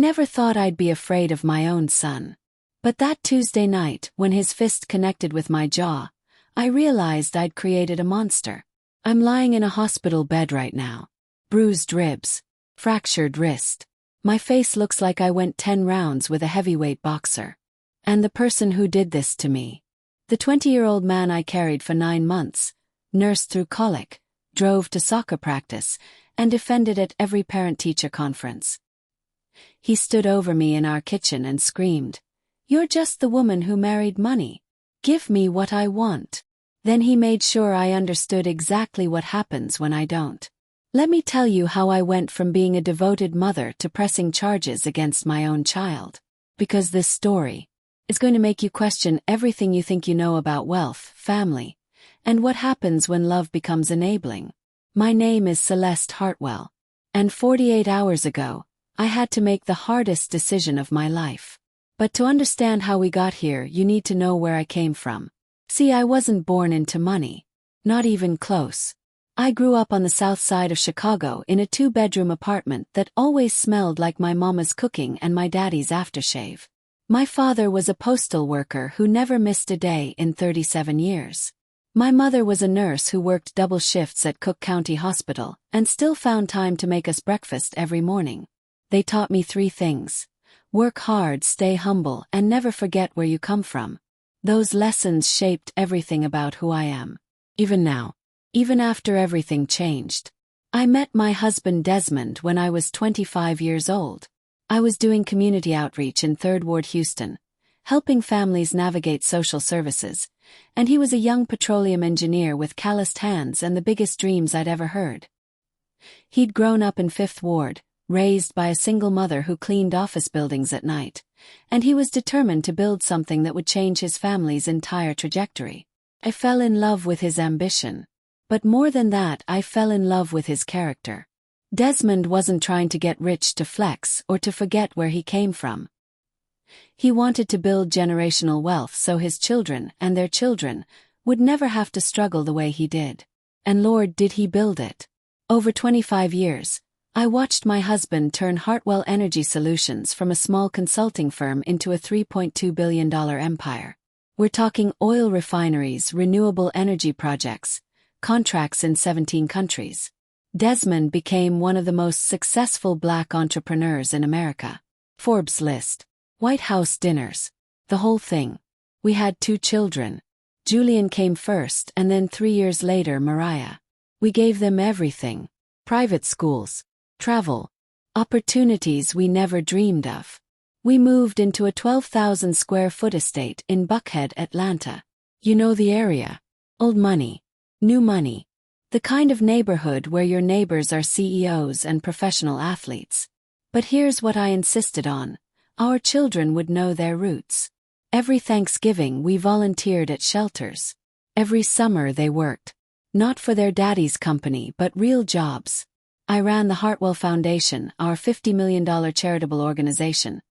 never thought I'd be afraid of my own son. But that Tuesday night, when his fist connected with my jaw, I realized I'd created a monster. I'm lying in a hospital bed right now. Bruised ribs. Fractured wrist. My face looks like I went 10 rounds with a heavyweight boxer. And the person who did this to me, the 20-year-old man I carried for 9 months, nursed through colic, drove to soccer practice, and defended at every parent-teacher conference. He stood over me in our kitchen and screamed, "You're just the woman who married money. Give me what I want." Then he made sure I understood exactly what happens when I don't. Let me tell you how I went from being a devoted mother to pressing charges against my own child. Because this story is going to make you question everything you think you know about wealth, family, and what happens when love becomes enabling. My name is Celeste Hartwell. And 48 hours ago, I had to make the hardest decision of my life. But to understand how we got here, you need to know where I came from. See, I wasn't born into money. Not even close. I grew up on the south side of Chicago in a 2-bedroom apartment that always smelled like my mama's cooking and my daddy's aftershave. My father was a postal worker who never missed a day in 37 years. My mother was a nurse who worked double shifts at Cook County Hospital and still found time to make us breakfast every morning. They taught me 3 things. Work hard, stay humble, and never forget where you come from. Those lessons shaped everything about who I am. Even now. Even after everything changed. I met my husband Desmond when I was 25 years old. I was doing community outreach in 3rd Ward, Houston, helping families navigate social services, and he was a young petroleum engineer with calloused hands and the biggest dreams I'd ever heard. He'd grown up in 5th Ward, raised by a single mother who cleaned office buildings at night, and he was determined to build something that would change his family's entire trajectory. I fell in love with his ambition. But more than that, I fell in love with his character. Desmond wasn't trying to get rich to flex or to forget where he came from. He wanted to build generational wealth so his children and their children would never have to struggle the way he did. And Lord, did he build it. Over 25 years, I watched my husband turn Hartwell Energy Solutions from a small consulting firm into a $3.2 billion empire. We're talking oil refineries, renewable energy projects, contracts in 17 countries. Desmond became one of the most successful Black entrepreneurs in America. Forbes list. White House dinners. The whole thing. We had 2 children. Julian came first and then 3 years later Mariah. We gave them everything. Private schools. Travel. Opportunities we never dreamed of. We moved into a 12,000 square foot estate in Buckhead, Atlanta. You know the area. Old money. New money. The kind of neighborhood where your neighbors are CEOs and professional athletes. But here's what I insisted on. Our children would know their roots. Every Thanksgiving we volunteered at shelters. Every summer they worked. Not for their daddy's company but real jobs. I ran the Hartwell Foundation, our $50 million charitable organization.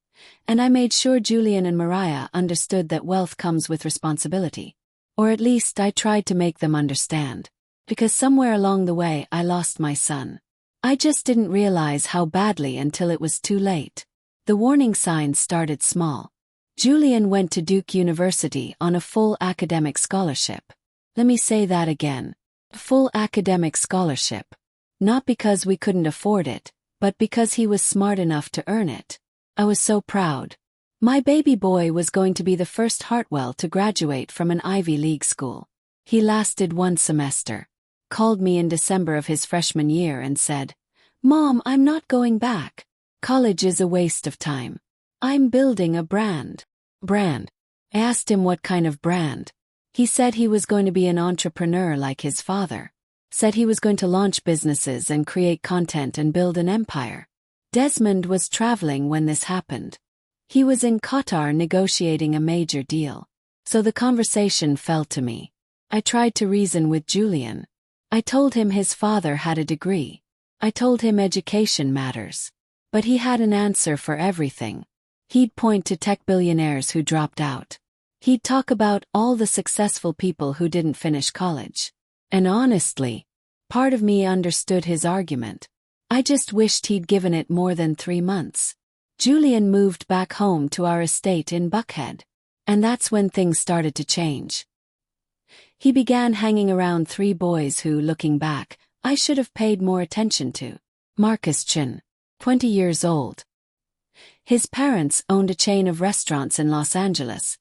And I made sure Julian and Mariah understood that wealth comes with responsibility. Or at least I tried to make them understand. Because somewhere along the way I lost my son. I just didn't realize how badly until it was too late. The warning signs started small. Julian went to Duke University on a full academic scholarship. Let me say that again. Full academic scholarship. Not because we couldn't afford it, but because he was smart enough to earn it. I was so proud. My baby boy was going to be the first Hartwell to graduate from an Ivy League school. He lasted 1 semester. Called me in December of his freshman year and said, "Mom, I'm not going back. College is a waste of time. I'm building a brand." Brand. I asked him what kind of brand. He said he was going to be an entrepreneur like his father. Said he was going to launch businesses and create content and build an empire. Desmond was traveling when this happened. He was in Qatar negotiating a major deal. So the conversation fell to me. I tried to reason with Julian. I told him his father had a degree. I told him education matters. But he had an answer for everything. He'd point to tech billionaires who dropped out. He'd talk about all the successful people who didn't finish college. And honestly, part of me understood his argument. I just wished he'd given it more than 3 months. Julian moved back home to our estate in Buckhead. And that's when things started to change. He began hanging around 3 boys who, looking back, I should have paid more attention to. Marcus Chin, 20 years old. His parents owned a chain of restaurants in Los Angeles,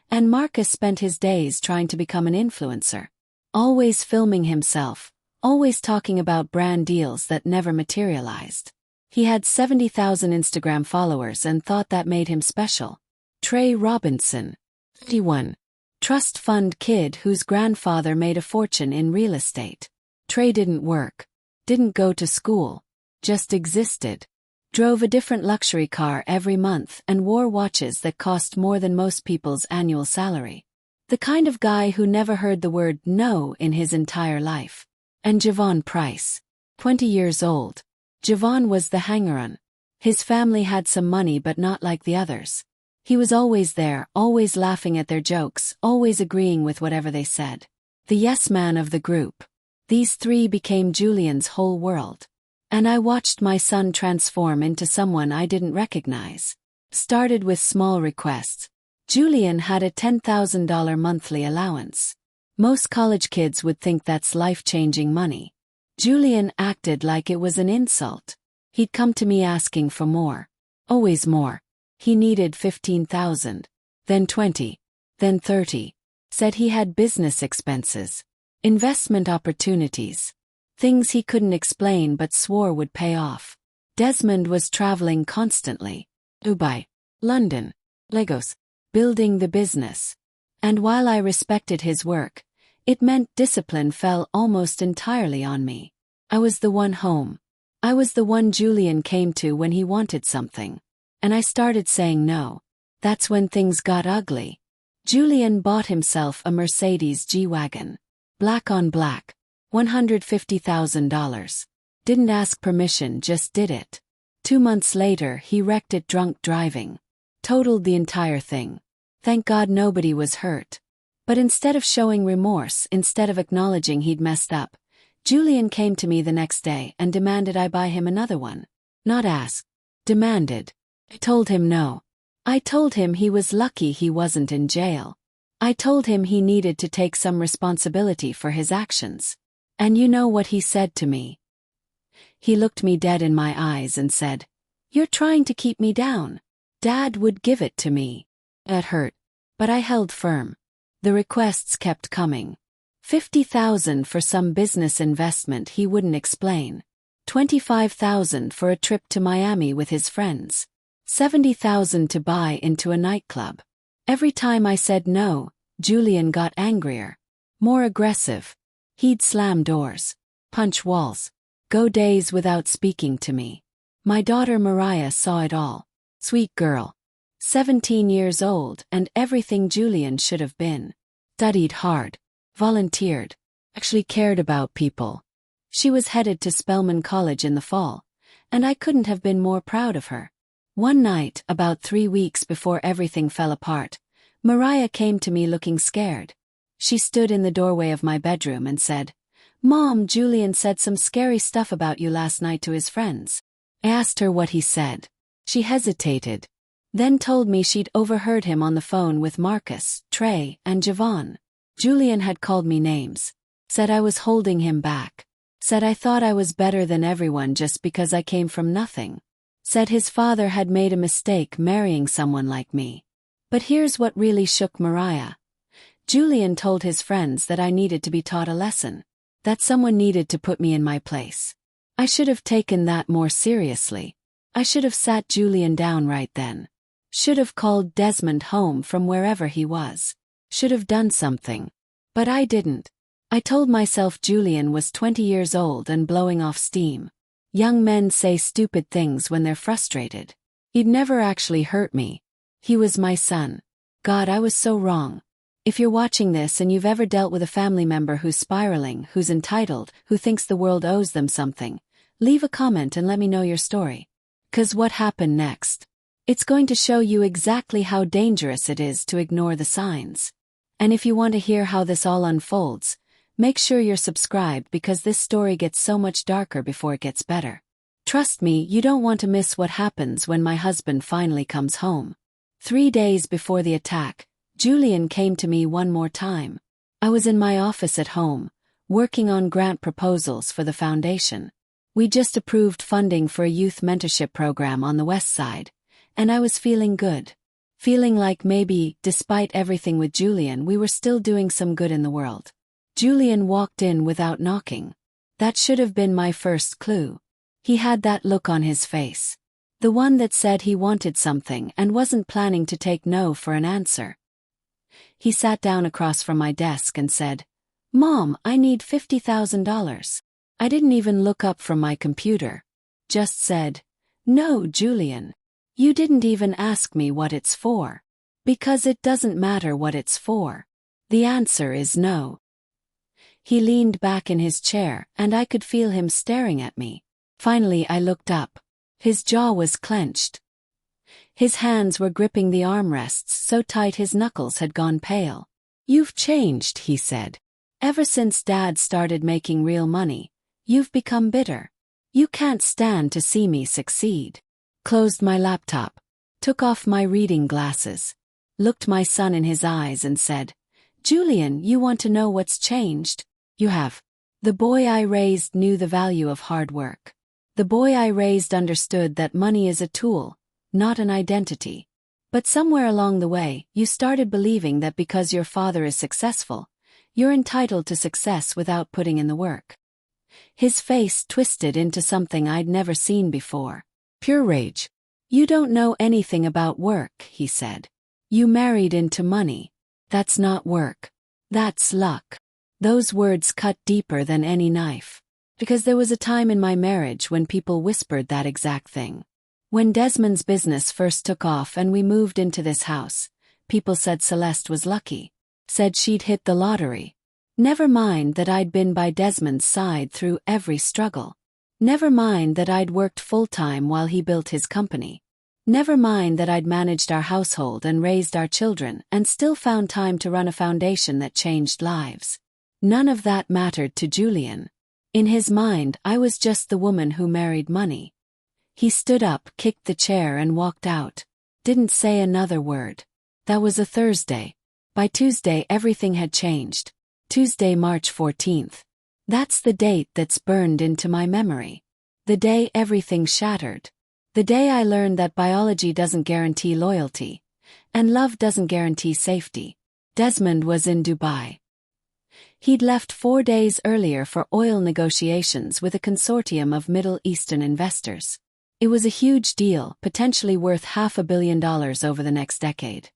and Marcus spent his days trying to become an influencer. Always filming himself, always talking about brand deals that never materialized. He had 70,000 Instagram followers and thought that made him special. Trey Robinson, 31. Trust fund kid whose grandfather made a fortune in real estate. Trey didn't work, didn't go to school, just existed. Drove a different luxury car every month and wore watches that cost more than most people's annual salary. The kind of guy who never heard the word no in his entire life. And Javon Price, 20 years old. Javon was the hanger-on. His family had some money but not like the others. He was always there, always laughing at their jokes, always agreeing with whatever they said. The yes man of the group. These 3 became Julian's whole world. And I watched my son transform into someone I didn't recognize. Started with small requests. Julian had a $10,000 monthly allowance. Most college kids would think that's life-changing money. Julian acted like it was an insult. He'd come to me asking for more. Always more. He needed $15,000. Then $20,000. Then $30,000. Said he had business expenses. Investment opportunities. Things he couldn't explain but swore would pay off. Desmond was traveling constantly. Dubai, London, Lagos, building the business. And while I respected his work, it meant discipline fell almost entirely on me. I was the one home. I was the one Julian came to when he wanted something. And I started saying no. That's when things got ugly. Julian bought himself a Mercedes G-Wagon. Black on black. $150,000. Didn't ask permission, just did it. 2 months later, he wrecked it drunk driving. Totaled the entire thing. Thank God nobody was hurt. But instead of showing remorse, instead of acknowledging he'd messed up, Julian came to me the next day and demanded I buy him another one. Not ask. Demanded. I told him no. I told him he was lucky he wasn't in jail. I told him he needed to take some responsibility for his actions. And you know what he said to me? He looked me dead in my eyes and said, "You're trying to keep me down. Dad would give it to me." It hurt, but I held firm. The requests kept coming. $50,000 for some business investment he wouldn't explain. $25,000 for a trip to Miami with his friends. $70,000 to buy into a nightclub. Every time I said no, Julian got angrier. More aggressive. He'd slam doors. Punch walls. Go days without speaking to me. My daughter Mariah saw it all. Sweet girl. 17 years old and everything Julian should have been. Studied hard. Volunteered. Actually cared about people. She was headed to Spelman College in the fall, and I couldn't have been more proud of her. One night, about 3 weeks before everything fell apart, Mariah came to me looking scared. She stood in the doorway of my bedroom and said, "Mom, Julian said some scary stuff about you last night to his friends." I asked her what he said. She hesitated. Then told me she'd overheard him on the phone with Marcus, Trey, and Javon. Julian had called me names. Said I was holding him back. Said I thought I was better than everyone just because I came from nothing. Said his father had made a mistake marrying someone like me. But here's what really shook Mariah. Julian told his friends that I needed to be taught a lesson. That someone needed to put me in my place. I should have taken that more seriously. I should have sat Julian down right then. Should have called Desmond home from wherever he was. Should have done something. But I didn't. I told myself Julian was 20 years old and blowing off steam. Young men say stupid things when they're frustrated. He'd never actually hurt me. He was my son. God, I was so wrong. If you're watching this and you've ever dealt with a family member who's spiraling, who's entitled, who thinks the world owes them something, leave a comment and let me know your story. 'Cause what happened next? It's going to show you exactly how dangerous it is to ignore the signs. And if you want to hear how this all unfolds, make sure you're subscribed because this story gets so much darker before it gets better. Trust me, you don't want to miss what happens when my husband finally comes home. 3 days before the attack, Julian came to me one more time. I was in my office at home, working on grant proposals for the foundation. We just approved funding for a youth mentorship program on the West Side, and I was feeling good. Feeling like maybe, despite everything with Julian, we were still doing some good in the world. Julian walked in without knocking. That should have been my first clue. He had that look on his face. The one that said he wanted something and wasn't planning to take no for an answer. He sat down across from my desk and said, "Mom, I need $50,000. I didn't even look up from my computer. Just said, "No, Julian. You didn't even ask me what it's for. Because it doesn't matter what it's for. The answer is no." He leaned back in his chair and I could feel him staring at me. Finally I looked up. His jaw was clenched. His hands were gripping the armrests so tight his knuckles had gone pale. "You've changed," he said. "Ever since Dad started making real money, you've become bitter. You can't stand to see me succeed." Closed my laptop, took off my reading glasses, looked my son in his eyes and said, "Julian, you want to know what's changed? You have." The boy I raised knew the value of hard work. The boy I raised understood that money is a tool, not an identity. But somewhere along the way, you started believing that because your father is successful, you're entitled to success without putting in the work. His face twisted into something I'd never seen before. Pure rage. "You don't know anything about work," he said. "You married into money. That's not work. That's luck." Those words cut deeper than any knife. Because there was a time in my marriage when people whispered that exact thing. When Desmond's business first took off and we moved into this house, people said Celeste was lucky. Said she'd hit the lottery. Never mind that I'd been by Desmond's side through every struggle. Never mind that I'd worked full-time while he built his company. Never mind that I'd managed our household and raised our children and still found time to run a foundation that changed lives. None of that mattered to Julian. In his mind, I was just the woman who married money. He stood up, kicked the chair and walked out. Didn't say another word. That was a Thursday. By Tuesday everything had changed. Tuesday, March 14th. That's the date that's burned into my memory. The day everything shattered. The day I learned that biology doesn't guarantee loyalty, and love doesn't guarantee safety. Desmond was in Dubai. He'd left 4 days earlier for oil negotiations with a consortium of Middle Eastern investors. It was a huge deal, potentially worth $500 million over the next decade.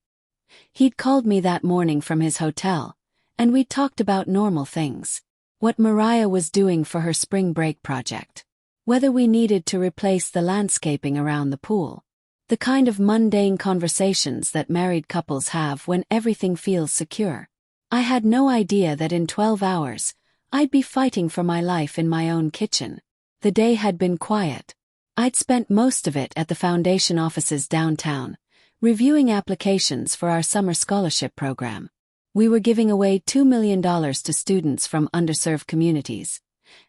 He'd called me that morning from his hotel, and we'd talked about normal things. What Mariah was doing for her spring break project. Whether we needed to replace the landscaping around the pool. The kind of mundane conversations that married couples have when everything feels secure. I had no idea that in 12 hours, I'd be fighting for my life in my own kitchen. The day had been quiet. I'd spent most of it at the foundation offices downtown, reviewing applications for our summer scholarship program. We were giving away $2 million to students from underserved communities,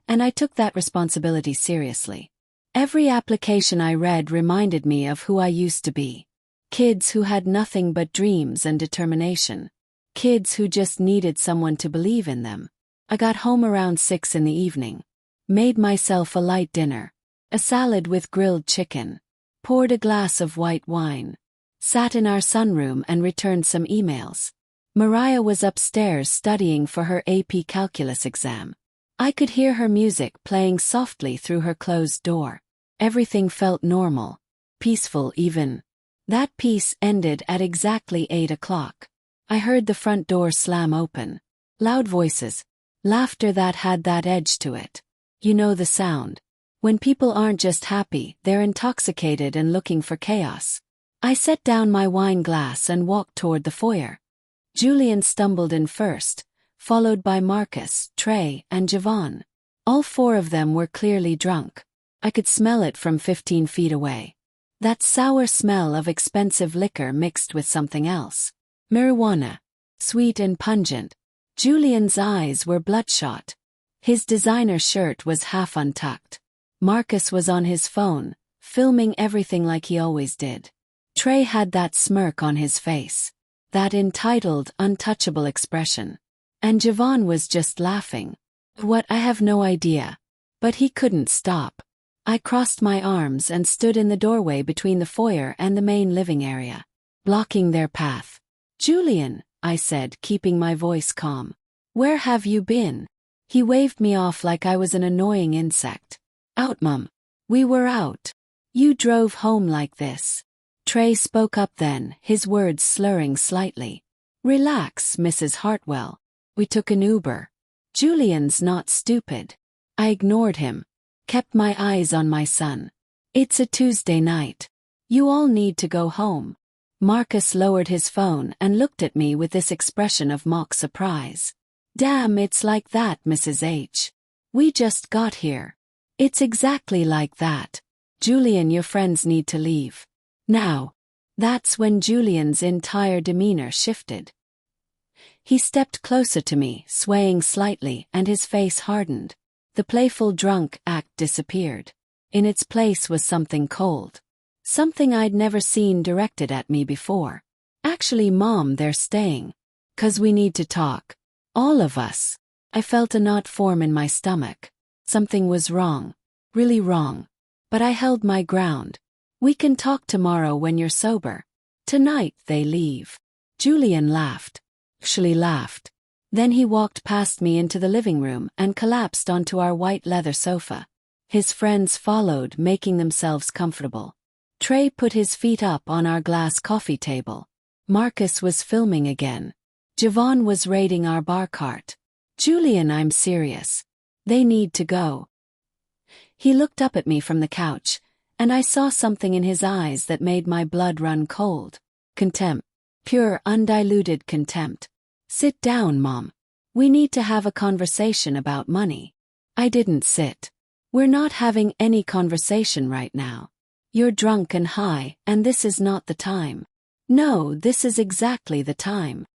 and I took that responsibility seriously. Every application I read reminded me of who I used to be. Kids who had nothing but dreams and determination. Kids who just needed someone to believe in them. I got home around 6 in the evening. Made myself a light dinner. A salad with grilled chicken. Poured a glass of white wine. Sat in our sunroom and returned some emails. Mariah was upstairs studying for her AP Calculus exam. I could hear her music playing softly through her closed door. Everything felt normal. Peaceful even. That peace ended at exactly 8 o'clock. I heard the front door slam open. Loud voices. Laughter that had that edge to it. You know the sound. When people aren't just happy, they're intoxicated and looking for chaos. I set down my wine glass and walked toward the foyer. Julian stumbled in first, followed by Marcus, Trey, and Javon. All 4 of them were clearly drunk. I could smell it from 15 feet away. That sour smell of expensive liquor mixed with something else. Marijuana. Sweet and pungent. Julian's eyes were bloodshot. His designer shirt was half untucked. Marcus was on his phone, filming everything like he always did. Trey had that smirk on his face. That entitled, untouchable expression. And Javon was just laughing. What, I have no idea. But he couldn't stop. I crossed my arms and stood in the doorway between the foyer and the main living area, blocking their path. "Julian," I said, keeping my voice calm. "Where have you been?" He waved me off like I was an annoying insect. "Out, Mum. We were out. You drove home like this." Trey spoke up then, his words slurring slightly. "Relax, Mrs. Hartwell. We took an Uber. Julian's not stupid." I ignored him, kept my eyes on my son. "It's a Tuesday night. You all need to go home." Marcus lowered his phone and looked at me with this expression of mock surprise. "Damn, it's like that, Mrs. H. We just got here." "It's exactly like that. Julian, your friends need to leave. Now." That's when Julian's entire demeanor shifted. He stepped closer to me, swaying slightly, and his face hardened. The playful drunk act disappeared. In its place was something cold. Something I'd never seen directed at me before. "Actually, Mom, they're staying. 'Cause we need to talk. All of us." I felt a knot form in my stomach. Something was wrong. Really wrong. But I held my ground. "We can talk tomorrow when you're sober. Tonight they leave." Julian laughed. Actually laughed. Then he walked past me into the living room and collapsed onto our white leather sofa. His friends followed, making themselves comfortable. Trey put his feet up on our glass coffee table. Marcus was filming again. Javon was raiding our bar cart. "Julian, I'm serious. They need to go." He looked up at me from the couch, and I saw something in his eyes that made my blood run cold. Contempt. Pure, undiluted contempt. "Sit down, Mom. We need to have a conversation about money." I didn't sit. "We're not having any conversation right now. You're drunk and high, and this is not the time." "No, this is exactly the time."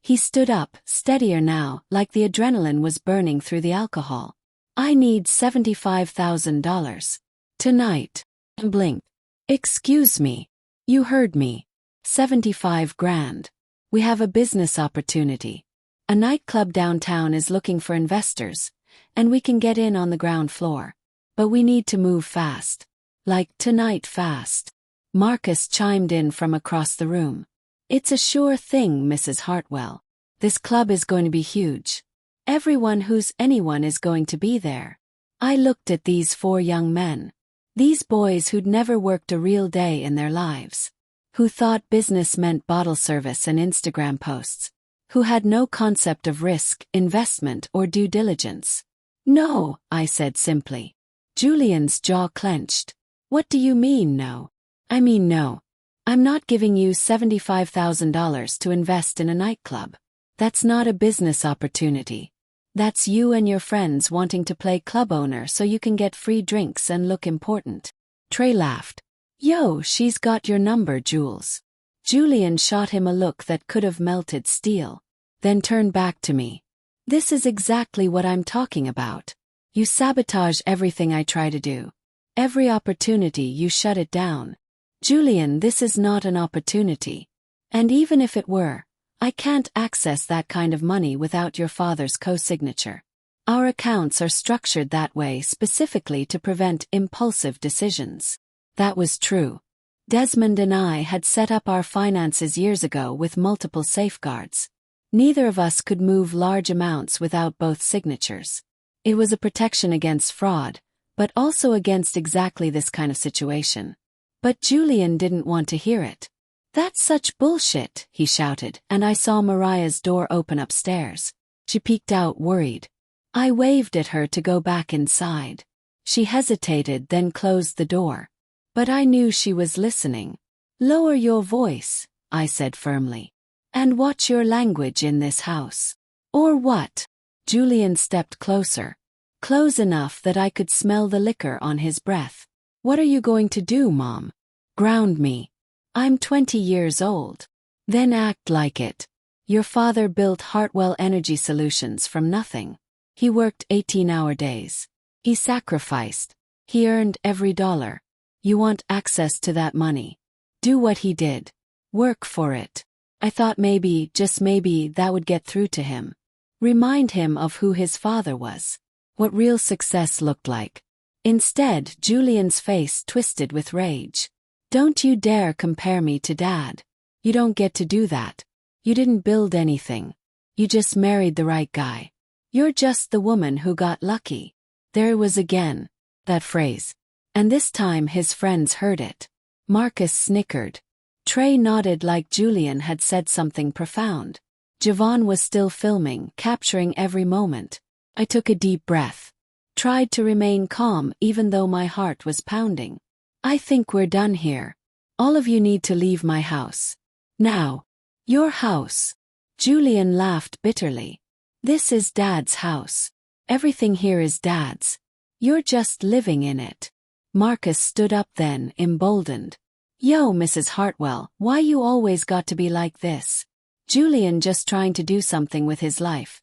He stood up, steadier now, like the adrenaline was burning through the alcohol. "I need $75,000. Tonight." I blinked. "Excuse me. You heard me. 75 grand. We have a business opportunity. A nightclub downtown is looking for investors, and we can get in on the ground floor. But we need to move fast. Like tonight fast." Marcus chimed in from across the room. "It's a sure thing, Mrs. Hartwell. This club is going to be huge. Everyone who's anyone is going to be there." I looked at these four young men. These boys who'd never worked a real day in their lives. Who thought business meant bottle service and Instagram posts. Who had no concept of risk, investment, or due diligence. "No," I said simply. Julian's jaw clenched. "What do you mean, no?" "I mean no. I'm not giving you $75,000 to invest in a nightclub. That's not a business opportunity. That's you and your friends wanting to play club owner so you can get free drinks and look important." Trey laughed. "Yo, she's got your number, Jules." Julian shot him a look that could have melted steel. Then turned back to me. "This is exactly what I'm talking about. You sabotage everything I try to do. Every opportunity you shut it down. Julian, this is not an opportunity. And even if it were, I can't access that kind of money without your father's co-signature. Our accounts are structured that way specifically to prevent impulsive decisions." That was true. Desmond and I had set up our finances years ago with multiple safeguards. Neither of us could move large amounts without both signatures. It was a protection against fraud, but also against exactly this kind of situation. But Julian didn't want to hear it. "That's such bullshit," he shouted, and I saw Mariah's door open upstairs. She peeked out worried. I waved at her to go back inside. She hesitated, then closed the door. But I knew she was listening. "Lower your voice," I said firmly. "And watch your language in this house." "Or what?" Julian stepped closer. Close enough that I could smell the liquor on his breath. "What are you going to do, Mom?" "Ground me. I'm 20 years old." "Then act like it. Your father built Hartwell Energy Solutions from nothing. He worked 18-hour days. He sacrificed, He earned every dollar. You want access to that money. Do what he did. Work for it. I thought maybe, just maybe, that would get through to him. Remind him of who his father was. What real success looked like. Instead, Julian's face twisted with rage. Don't you dare compare me to Dad. You don't get to do that. You didn't build anything. You just married the right guy. You're just the woman who got lucky. There it was again. That phrase. And this time his friends heard it. Marcus snickered. Trey nodded like Julian had said something profound. Javon was still filming, capturing every moment. I took a deep breath. Tried to remain calm even though my heart was pounding. I think we're done here. All of you need to leave my house. Now. Your house. Julian laughed bitterly. This is Dad's house. Everything here is Dad's. You're just living in it. Marcus stood up then, emboldened. Yo, Mrs. Hartwell, why you always got to be like this? Julian just trying to do something with his life.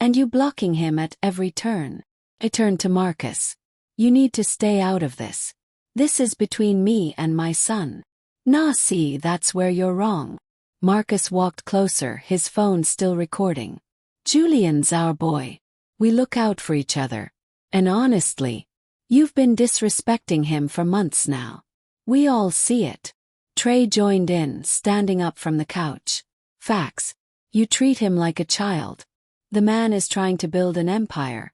And you blocking him at every turn. I turned to Marcus. You need to stay out of this. This is between me and my son. Nah, see, that's where you're wrong. Marcus walked closer, his phone still recording. Julian's our boy. We look out for each other. And honestly, you've been disrespecting him for months now. We all see it. Trey joined in, standing up from the couch. Facts. You treat him like a child. The man is trying to build an empire.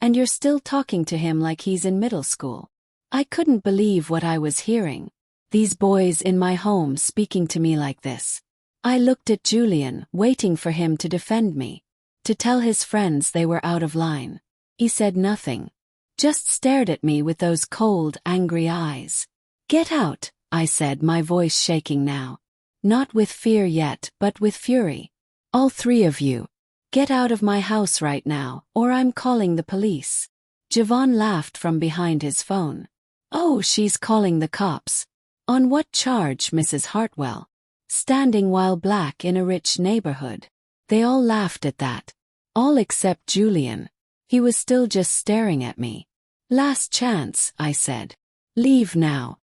And you're still talking to him like he's in middle school. I couldn't believe what I was hearing. These boys in my home speaking to me like this. I looked at Julian, waiting for him to defend me. To tell his friends they were out of line. He said nothing. Just stared at me with those cold, angry eyes. Get out, I said, my voice shaking now. Not with fear yet, but with fury. All three of you. Get out of my house right now, or I'm calling the police. Javon laughed from behind his phone. Oh, she's calling the cops. On what charge, Mrs. Hartwell? Standing while black in a rich neighborhood. They all laughed at that. All except Julian. He was still just staring at me. Last chance, I said. Leave now.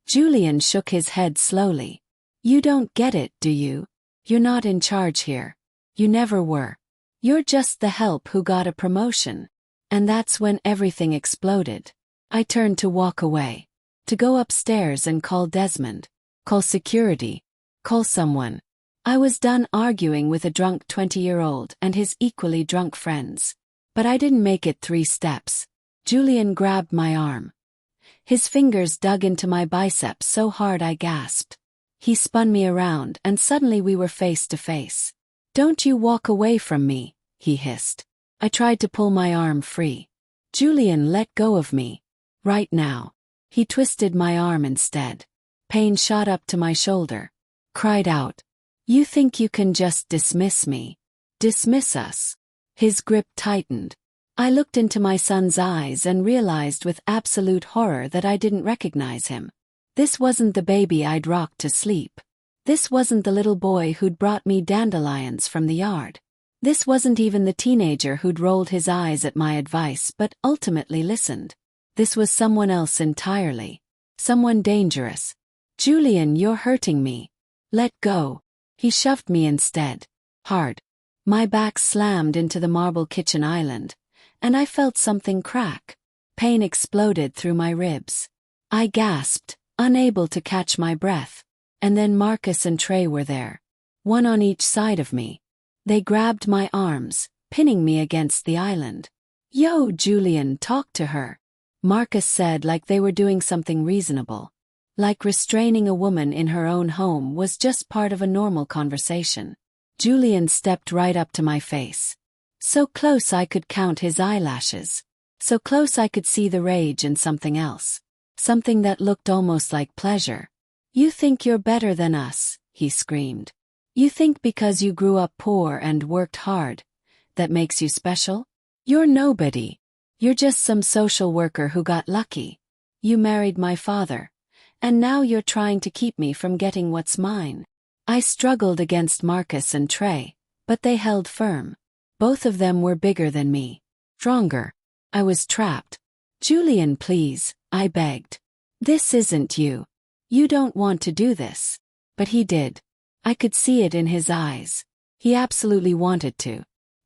Julian shook his head slowly. You don't get it, do you? You're not in charge here. You never were. You're just the help who got a promotion. And that's when everything exploded. I turned to walk away. To go upstairs and call Desmond. Call security. Call someone. I was done arguing with a drunk 20-year-old and his equally drunk friends. But I didn't make it 3 steps. Julian grabbed my arm. His fingers dug into my biceps so hard I gasped. He spun me around and suddenly we were face to face. Don't you walk away from me, he hissed. I tried to pull my arm free. Julian let go of me. Right now. He twisted my arm instead. Pain shot up to my shoulder. Cried out. You think you can just dismiss me? Dismiss us? His grip tightened. I looked into my son's eyes and realized with absolute horror that I didn't recognize him. This wasn't the baby I'd rocked to sleep. This wasn't the little boy who'd brought me dandelions from the yard. This wasn't even the teenager who'd rolled his eyes at my advice but ultimately listened. This was someone else entirely. Someone dangerous. Julian, you're hurting me. Let go. He shoved me instead. Hard. My back slammed into the marble kitchen island, and I felt something crack. Pain exploded through my ribs. I gasped, unable to catch my breath. And then Marcus and Trey were there. One on each side of me. They grabbed my arms, pinning me against the island. Yo, Julian, talk to her. Marcus said like they were doing something reasonable. Like restraining a woman in her own home was just part of a normal conversation. Julian stepped right up to my face. So close I could count his eyelashes. So close I could see the rage and something else. Something that looked almost like pleasure. You think you're better than us, he screamed. You think because you grew up poor and worked hard, that makes you special? You're nobody. You're just some social worker who got lucky. You married my father. And now you're trying to keep me from getting what's mine. I struggled against Marcus and Trey, but they held firm. Both of them were bigger than me. Stronger. I was trapped. Julian, please, I begged. This isn't you. You don't want to do this. But he did. I could see it in his eyes. He absolutely wanted to.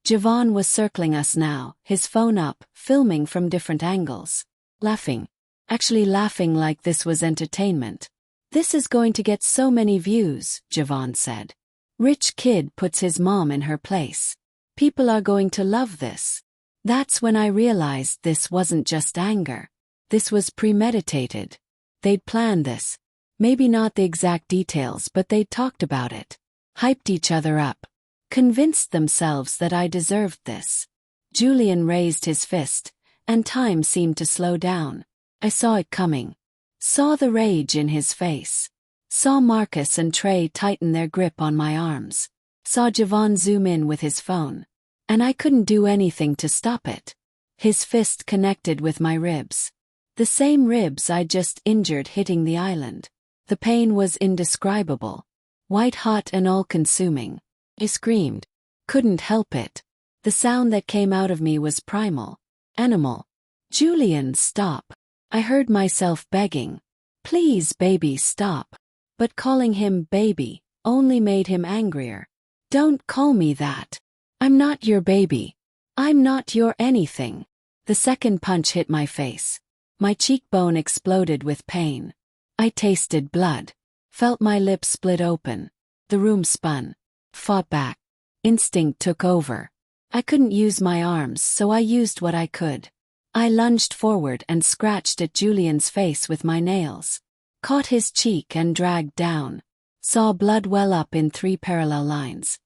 Javon was circling us now, his phone up, filming from different angles. Laughing. Actually laughing like this was entertainment. This is going to get so many views, Javon said. Rich kid puts his mom in her place. People are going to love this. That's when I realized this wasn't just anger. This was premeditated. They'd planned this. Maybe not the exact details, but they'd talked about it. Hyped each other up. Convinced themselves that I deserved this. Julian raised his fist, and time seemed to slow down. I saw it coming. Saw the rage in his face. Saw Marcus and Trey tighten their grip on my arms. Saw Javon zoom in with his phone. And I couldn't do anything to stop it. His fist connected with my ribs. The same ribs I'd just injured hitting the island. The pain was indescribable. White-hot and all-consuming. I screamed. Couldn't help it. The sound that came out of me was primal. Animal. Julian, stop. I heard myself begging. Please, baby, stop. But calling him baby only made him angrier. Don't call me that. I'm not your baby. I'm not your anything. The second punch hit my face. My cheekbone exploded with pain. I tasted blood. Felt my lips split open. The room spun. Fought back. Instinct took over. I couldn't use my arms, so I used what I could. I lunged forward and scratched at Julian's face with my nails. Caught his cheek and dragged down. Saw blood well up in 3 parallel lines.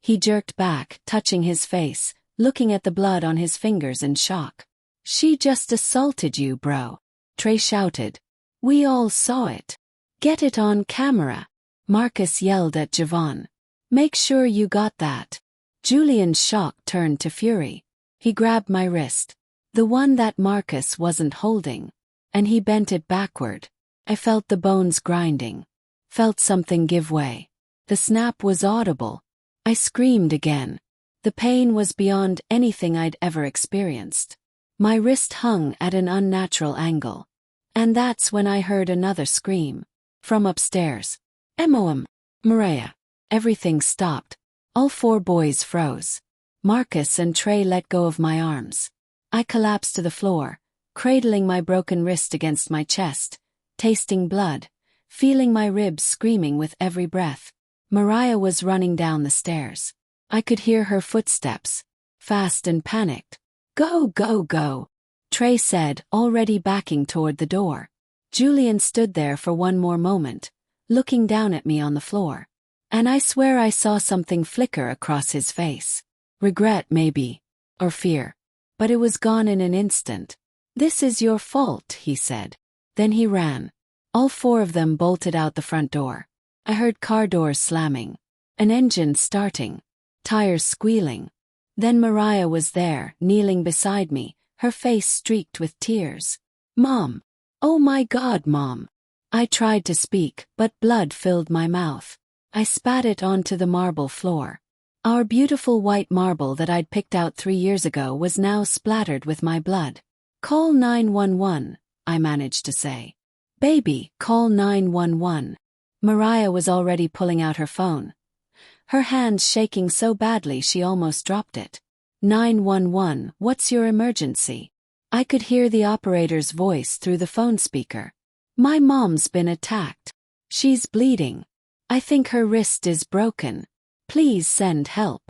He jerked back, touching his face, looking at the blood on his fingers in shock. She just assaulted you, bro. Trey shouted. We all saw it. Get it on camera. Marcus yelled at Javon. Make sure you got that. Julian's shock turned to fury. He grabbed my wrist. The one that Marcus wasn't holding. And he bent it backward. I felt the bones grinding. Felt something give way. The snap was audible. I screamed again. The pain was beyond anything I'd ever experienced. My wrist hung at an unnatural angle. And that's when I heard another scream. From upstairs. Mom. Mariah. Everything stopped. All 4 boys froze. Marcus and Trey let go of my arms. I collapsed to the floor, cradling my broken wrist against my chest, tasting blood, feeling my ribs screaming with every breath. Mariah was running down the stairs. I could hear her footsteps, fast and panicked. Go, go, go, Trey said, already backing toward the door. Julian stood there for one more moment, looking down at me on the floor. And I swear I saw something flicker across his face. Regret, maybe. Or fear. But it was gone in an instant. This is your fault, he said. Then he ran. All 4 of them bolted out the front door. I heard car doors slamming. An engine starting. Tires squealing. Then Mariah was there, kneeling beside me, her face streaked with tears. Mom. Oh my God, Mom. I tried to speak, but blood filled my mouth. I spat it onto the marble floor. Our beautiful white marble that I'd picked out 3 years ago was now splattered with my blood. Call 911, I managed to say. Baby, call 911. Mariah was already pulling out her phone. Her hands shaking so badly she almost dropped it. 911, what's your emergency? I could hear the operator's voice through the phone speaker. My mom's been attacked. She's bleeding. I think her wrist is broken. Please send help.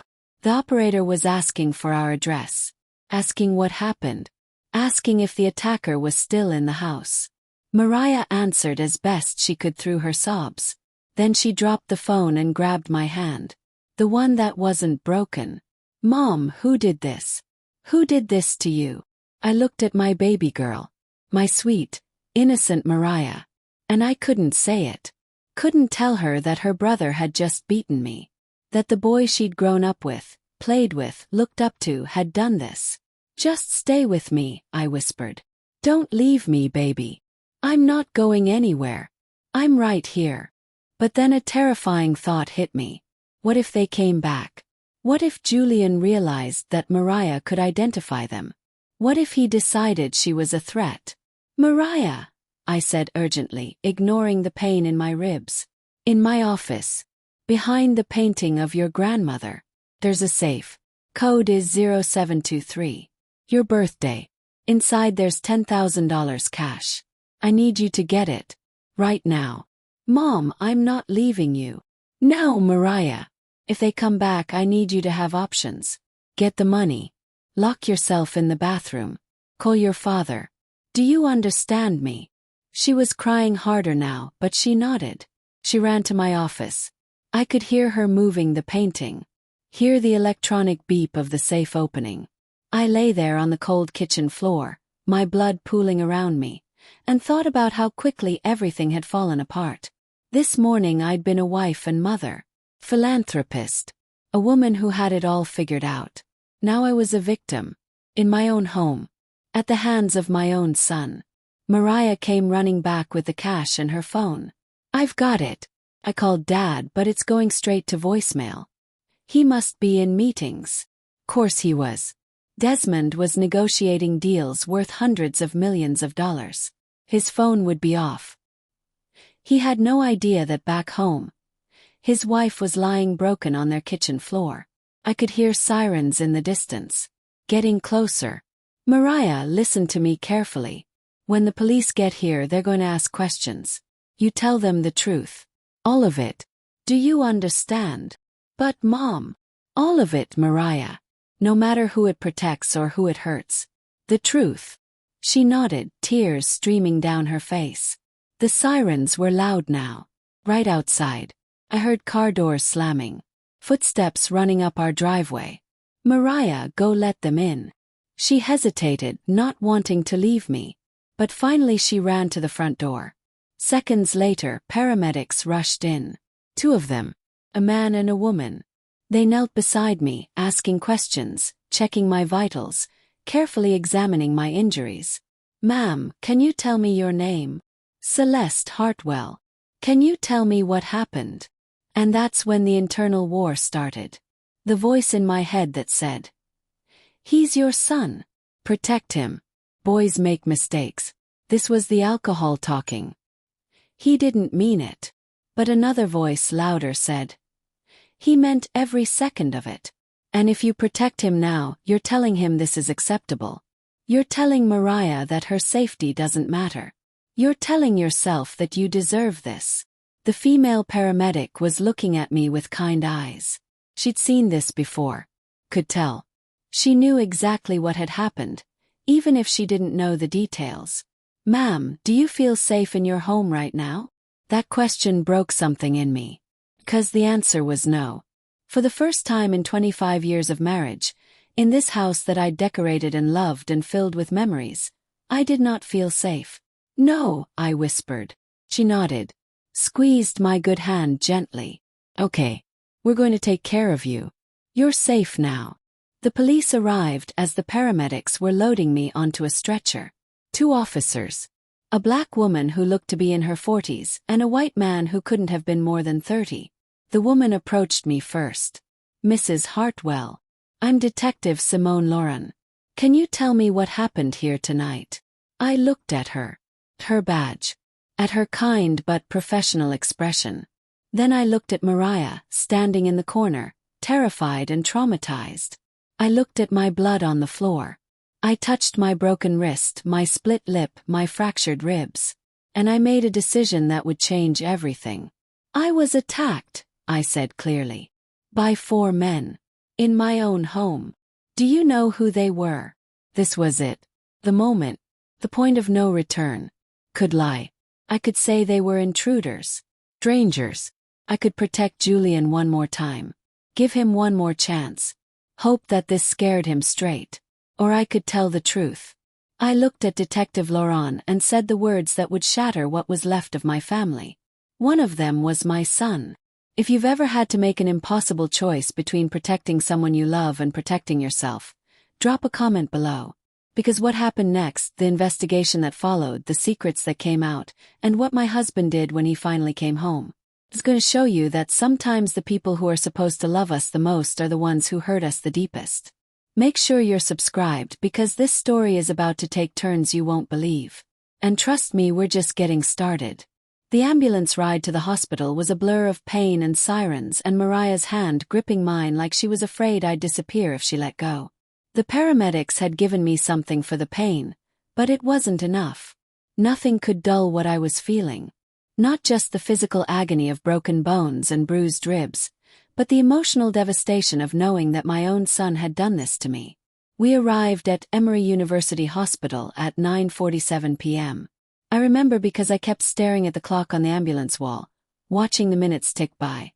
The operator was asking for our address. Asking what happened. Asking if the attacker was still in the house. Mariah answered as best she could through her sobs. Then she dropped the phone and grabbed my hand. The one that wasn't broken. Mom, who did this? Who did this to you? I looked at my baby girl. My sweet, innocent Mariah. And I couldn't say it. Couldn't tell her that her brother had just beaten me. That the boy she'd grown up with, played with, looked up to had done this. Just stay with me, I whispered. Don't leave me, baby. I'm not going anywhere. I'm right here. But then a terrifying thought hit me. What if they came back? What if Julian realized that Mariah could identify them? What if he decided she was a threat? Mariah, I said urgently, ignoring the pain in my ribs. In my office. Behind the painting of your grandmother. There's a safe. Code is 0723. Your birthday. Inside there's $10,000 cash. I need you to get it. Right now. Mom, I'm not leaving you. No, Mariah. If they come back, I need you to have options. Get the money. Lock yourself in the bathroom. Call your father. Do you understand me? She was crying harder now, but she nodded. She ran to my office. I could hear her moving the painting. Hear the electronic beep of the safe opening. I lay there on the cold kitchen floor, my blood pooling around me, and thought about how quickly everything had fallen apart. This morning I'd been a wife and mother. Philanthropist. A woman who had it all figured out. Now I was a victim. In my own home. At the hands of my own son. Mariah came running back with the cash and her phone. I've got it. I called Dad, but it's going straight to voicemail. He must be in meetings. Course he was. Desmond was negotiating deals worth hundreds of millions of dollars. His phone would be off. He had no idea that back home, his wife was lying broken on their kitchen floor. I could hear sirens in the distance. Getting closer. Mariah, listen to me carefully. When the police get here, they're going to ask questions. You tell them the truth. All of it. Do you understand? But Mom. All of it, Mariah. No matter who it protects or who it hurts. The truth. She nodded, tears streaming down her face. The sirens were loud now. Right outside. I heard car doors slamming. Footsteps running up our driveway. Mariah, go let them in. She hesitated, not wanting to leave me. But finally she ran to the front door. Seconds later, paramedics rushed in. 2 of them. A man and a woman. They knelt beside me, asking questions, checking my vitals, carefully examining my injuries. Ma'am, can you tell me your name? Celeste Hartwell. Can you tell me what happened? And that's when the internal war started. The voice in my head that said, he's your son. Protect him. Boys make mistakes. This was the alcohol talking. He didn't mean it. But another voice louder said, he meant every second of it. And if you protect him now, you're telling him this is acceptable. You're telling Mariah that her safety doesn't matter. You're telling yourself that you deserve this. The female paramedic was looking at me with kind eyes. She'd seen this before. Could tell. She knew exactly what had happened, even if she didn't know the details. Ma'am, do you feel safe in your home right now? That question broke something in me. 'Cause the answer was no. For the first time in 25 years of marriage, in this house that I'd decorated and loved and filled with memories, I did not feel safe. No, I whispered. She nodded. Squeezed my good hand gently. Okay. We're going to take care of you. You're safe now. The police arrived as the paramedics were loading me onto a stretcher. 2 officers. A black woman who looked to be in her 40s and a white man who couldn't have been more than 30. The woman approached me first. Mrs. Hartwell. I'm Detective Simone Lauren. Can you tell me what happened here tonight? I looked at her. Her badge. At her kind but professional expression. Then I looked at Mariah, standing in the corner, terrified and traumatized. I looked at my blood on the floor. I touched my broken wrist, my split lip, my fractured ribs. And I made a decision that would change everything. I was attacked, I said clearly. By 4 men. In my own home. Do you know who they were? This was it. The moment. The point of no return. Could lie. I could say they were intruders. Strangers. I could protect Julian one more time. Give him one more chance. Hope that this scared him straight. Or I could tell the truth. I looked at Detective Lauren and said the words that would shatter what was left of my family. One of them was my son. If you've ever had to make an impossible choice between protecting someone you love and protecting yourself, drop a comment below. Because what happened next, the investigation that followed, the secrets that came out, and what my husband did when he finally came home, is going to show you that sometimes the people who are supposed to love us the most are the ones who hurt us the deepest. Make sure you're subscribed because this story is about to take turns you won't believe. And trust me, we're just getting started. The ambulance ride to the hospital was a blur of pain and sirens and Mariah's hand gripping mine like she was afraid I'd disappear if she let go. The paramedics had given me something for the pain, but it wasn't enough. Nothing could dull what I was feeling. Not just the physical agony of broken bones and bruised ribs, but the emotional devastation of knowing that my own son had done this to me. We arrived at Emory University Hospital at 9:47 p.m. I remember because I kept staring at the clock on the ambulance wall, watching the minutes tick by,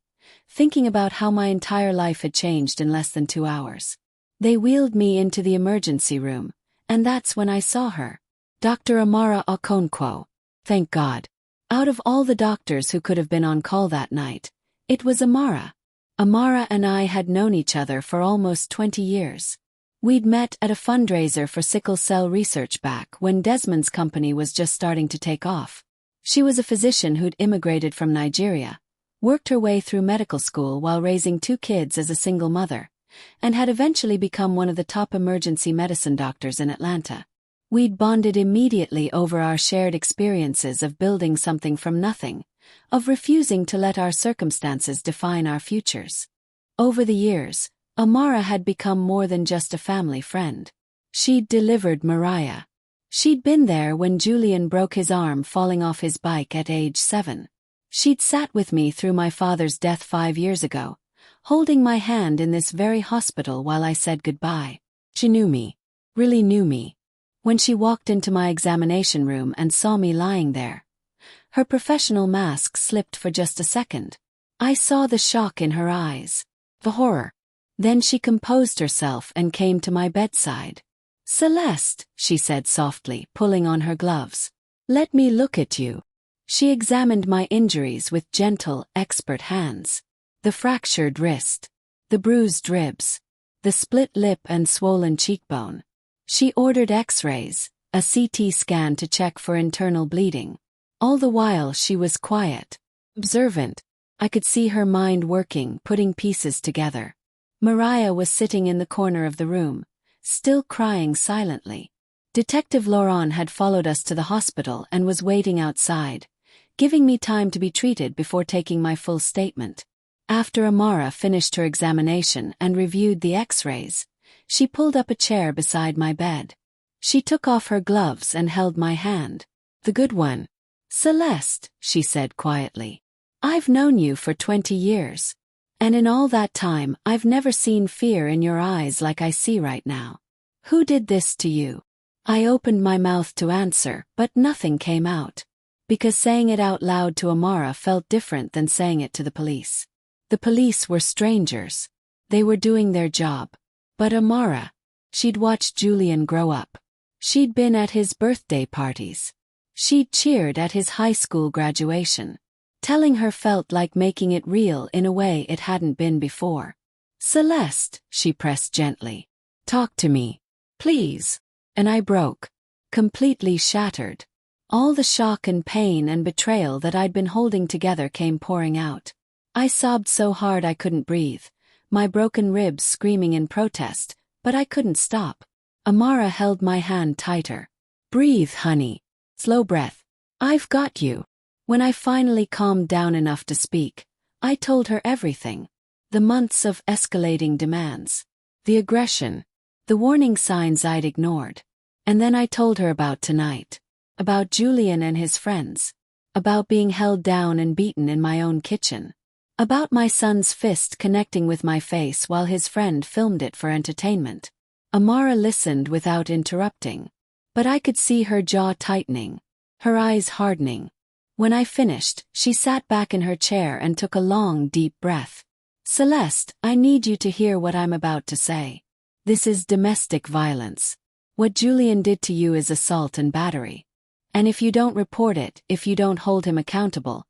thinking about how my entire life had changed in less than 2 hours. They wheeled me into the emergency room, and that's when I saw her. Dr. Amara Okonkwo. Thank God. Out of all the doctors who could have been on call that night, it was Amara. Amara and I had known each other for almost 20 years. We'd met at a fundraiser for sickle cell research back when Desmond's company was just starting to take off. She was a physician who'd immigrated from Nigeria, worked her way through medical school while raising 2 kids as a single mother, and had eventually become one of the top emergency medicine doctors in Atlanta. We'd bonded immediately over our shared experiences of building something from nothing, of refusing to let our circumstances define our futures. Over the years, Amara had become more than just a family friend. She'd delivered Mariah. She'd been there when Julian broke his arm falling off his bike at age 7. She'd sat with me through my father's death 5 years ago, holding my hand in this very hospital while I said goodbye. She knew me. Really knew me. When she walked into my examination room and saw me lying there, her professional mask slipped for just a second. I saw the shock in her eyes, the horror. Then she composed herself and came to my bedside. "Celeste," she said softly, pulling on her gloves. "Let me look at you." She examined my injuries with gentle, expert hands. The fractured wrist, the bruised ribs, the split lip and swollen cheekbone. She ordered X-rays, a CT scan to check for internal bleeding. All the while she was quiet, observant. I could see her mind working, putting pieces together. Mariah was sitting in the corner of the room, still crying silently. Detective Laurent had followed us to the hospital and was waiting outside, giving me time to be treated before taking my full statement. After Amara finished her examination and reviewed the X-rays, she pulled up a chair beside my bed. She took off her gloves and held my hand. "The good one." "Celeste," she said quietly. "I've known you for 20 years. And in all that time, I've never seen fear in your eyes like I see right now. Who did this to you?" I opened my mouth to answer, but nothing came out. Because saying it out loud to Amara felt different than saying it to the police. The police were strangers. They were doing their job. But Amara, she'd watched Julian grow up. She'd been at his birthday parties. She'd cheered at his high school graduation. Telling her felt like making it real in a way it hadn't been before. "Celeste," she pressed gently. "Talk to me. Please." And I broke. Completely shattered. All the shock and pain and betrayal that I'd been holding together came pouring out. I sobbed so hard I couldn't breathe, my broken ribs screaming in protest, but I couldn't stop. Amara held my hand tighter. "Breathe, honey. Slow breath. I've got you." When I finally calmed down enough to speak, I told her everything. The months of escalating demands. The aggression. The warning signs I'd ignored. And then I told her about tonight. About Julian and his friends. About being held down and beaten in my own kitchen. About my son's fist connecting with my face while his friend filmed it for entertainment. Amara listened without interrupting. But I could see her jaw tightening. Her eyes hardening. When I finished, she sat back in her chair and took a long, deep breath. "Celeste, I need you to hear what I'm about to say. This is domestic violence. What Julian did to you is assault and battery. And if you don't report it, if you don't hold him accountable,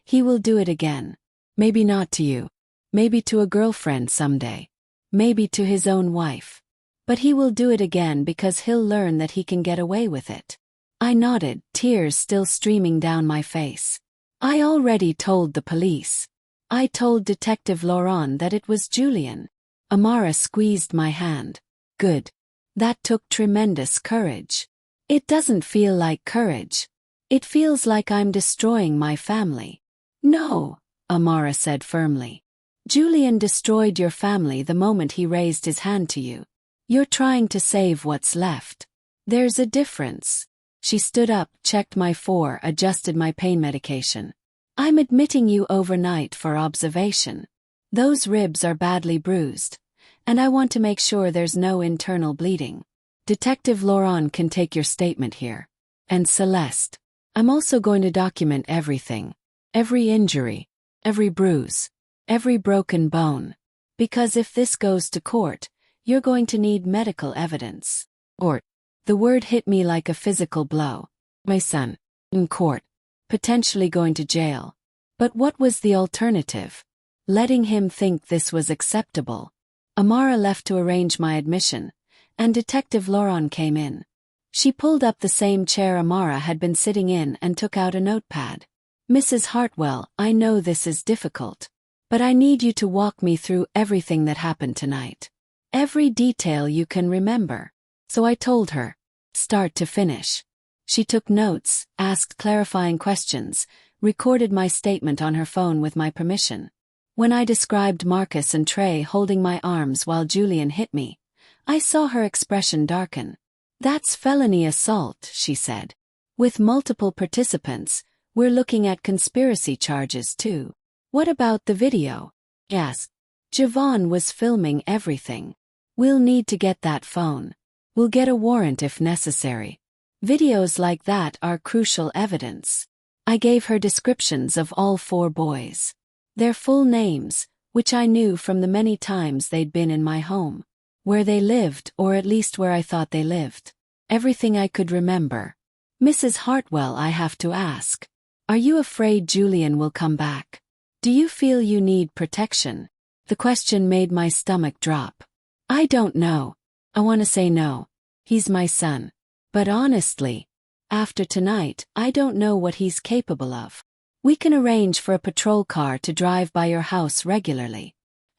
he will do it again. Maybe not to you. Maybe to a girlfriend someday. Maybe to his own wife. But he will do it again because he'll learn that he can get away with it." I nodded, tears still streaming down my face. "I already told the police. I told Detective Laurent that it was Julian." Amara squeezed my hand. Good. That took tremendous courage. It doesn't feel like courage. It feels like I'm destroying my family. No, Amara said firmly. Julian destroyed your family the moment he raised his hand to you. You're trying to save what's left. There's a difference. She stood up, checked my adjusted my pain medication. I'm admitting you overnight for observation. Those ribs are badly bruised, and I want to make sure there's no internal bleeding. Detective Laurent can take your statement here. And Celeste, I'm also going to document everything. Every injury, every bruise, every broken bone. Because if this goes to court, you're going to need medical evidence. Or, the word hit me like a physical blow. My son, in court, potentially going to jail. But what was the alternative? Letting him think this was acceptable. Amara left to arrange my admission, and Detective Laurent came in. She pulled up the same chair Amara had been sitting in and took out a notepad. Mrs. Hartwell, I know this is difficult, but I need you to walk me through everything that happened tonight. Every detail you can remember. So I told her, start to finish. She took notes, asked clarifying questions, recorded my statement on her phone with my permission. When I described Marcus and Trey holding my arms while Julian hit me, I saw her expression darken. That's felony assault, she said. With multiple participants, we're looking at conspiracy charges too. What about the video? Yes. Javon was filming everything. We'll need to get that phone. We'll get a warrant if necessary. Videos like that are crucial evidence. I gave her descriptions of all 4 boys. Their full names, which I knew from the many times they'd been in my home. Where they lived, or at least where I thought they lived. Everything I could remember. Mrs. Hartwell, I have to ask. Are you afraid Julian will come back? Do you feel you need protection? The question made my stomach drop. I don't know. I want to say no. He's my son. But honestly, after tonight, I don't know what he's capable of. We can arrange for a patrol car to drive by your house regularly.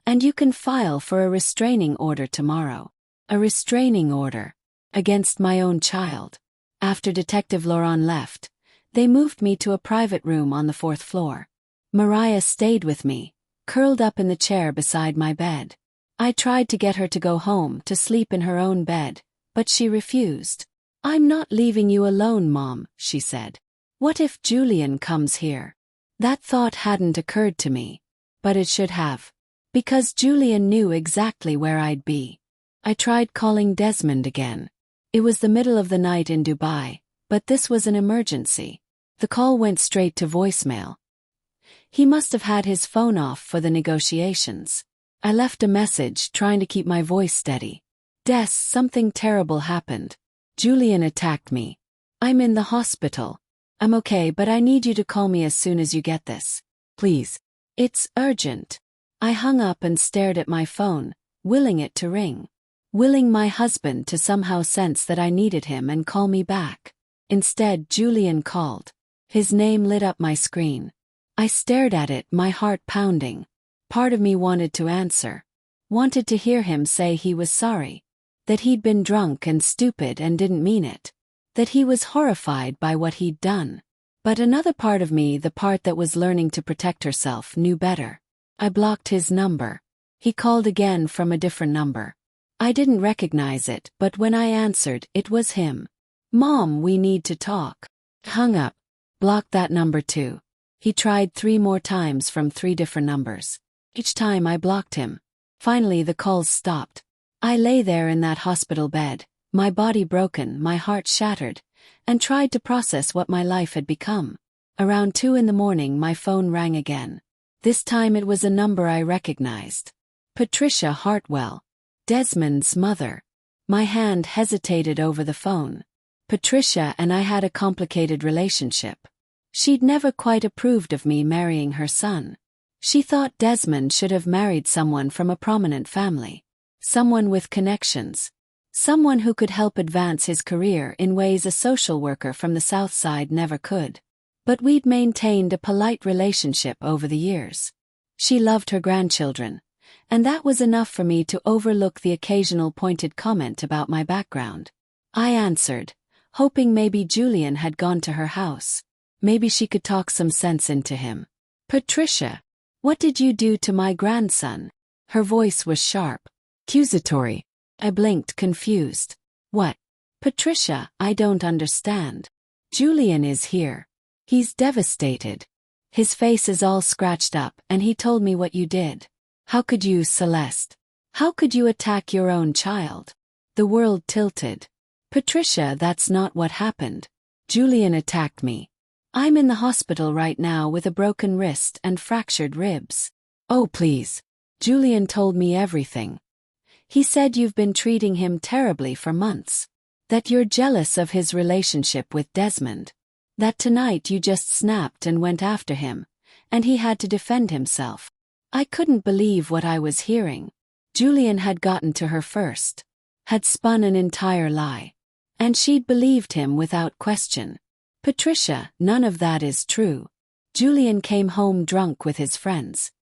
And you can file for a restraining order tomorrow. A restraining order. Against my own child. After Detective Laurent left, they moved me to a private room on the 4th floor. Mariah stayed with me, curled up in the chair beside my bed. I tried to get her to go home to sleep in her own bed, but she refused. I'm not leaving you alone, Mom, she said. What if Julian comes here? That thought hadn't occurred to me. But it should have. Because Julian knew exactly where I'd be. I tried calling Desmond again. It was the middle of the night in Dubai, but this was an emergency. The call went straight to voicemail. He must have had his phone off for the negotiations. I left a message trying to keep my voice steady. Des, something terrible happened. Julian attacked me. I'm in the hospital. I'm okay, but I need you to call me as soon as you get this. Please. It's urgent. I hung up and stared at my phone, willing it to ring. Willing my husband to somehow sense that I needed him and call me back. Instead, Julian called. His name lit up my screen. I stared at it, my heart pounding. Part of me wanted to answer. Wanted to hear him say he was sorry. That he'd been drunk and stupid and didn't mean it. That he was horrified by what he'd done. But another part of me, the part that was learning to protect herself, knew better. I blocked his number. He called again from a different number. I didn't recognize it, but when I answered, it was him. Mom, we need to talk. Hung up. Blocked that number too. He tried 3 more times from 3 different numbers. Each time I blocked him. Finally the calls stopped. I lay there in that hospital bed, my body broken, my heart shattered, and tried to process what my life had become. Around 2 in the morning my phone rang again. This time it was a number I recognized. Patricia Hartwell. Desmond's mother. My hand hesitated over the phone. Patricia and I had a complicated relationship. She'd never quite approved of me marrying her son. She thought Desmond should have married someone from a prominent family. Someone with connections. Someone who could help advance his career in ways a social worker from the South Side never could. But we'd maintained a polite relationship over the years. She loved her grandchildren, and that was enough for me to overlook the occasional pointed comment about my background. I answered, hoping maybe Julian had gone to her house. Maybe she could talk some sense into him. "Patricia, what did you do to my grandson?" Her voice was sharp, accusatory. I blinked, confused. "What?" "Patricia, I don't understand. Julian is here. He's devastated. His face is all scratched up, and he told me what you did. How could you, Celeste? How could you attack your own child?" The world tilted. "Patricia, that's not what happened. Julian attacked me. I'm in the hospital right now with a broken wrist and fractured ribs." "Oh, please." "Julian told me everything. He said you've been treating him terribly for months. That you're jealous of his relationship with Desmond. That tonight you just snapped and went after him, and he had to defend himself." I couldn't believe what I was hearing. Julian had gotten to her first. Had spun an entire lie. And she'd believed him without question. "Patricia, none of that is true. Julian came home drunk with his friends.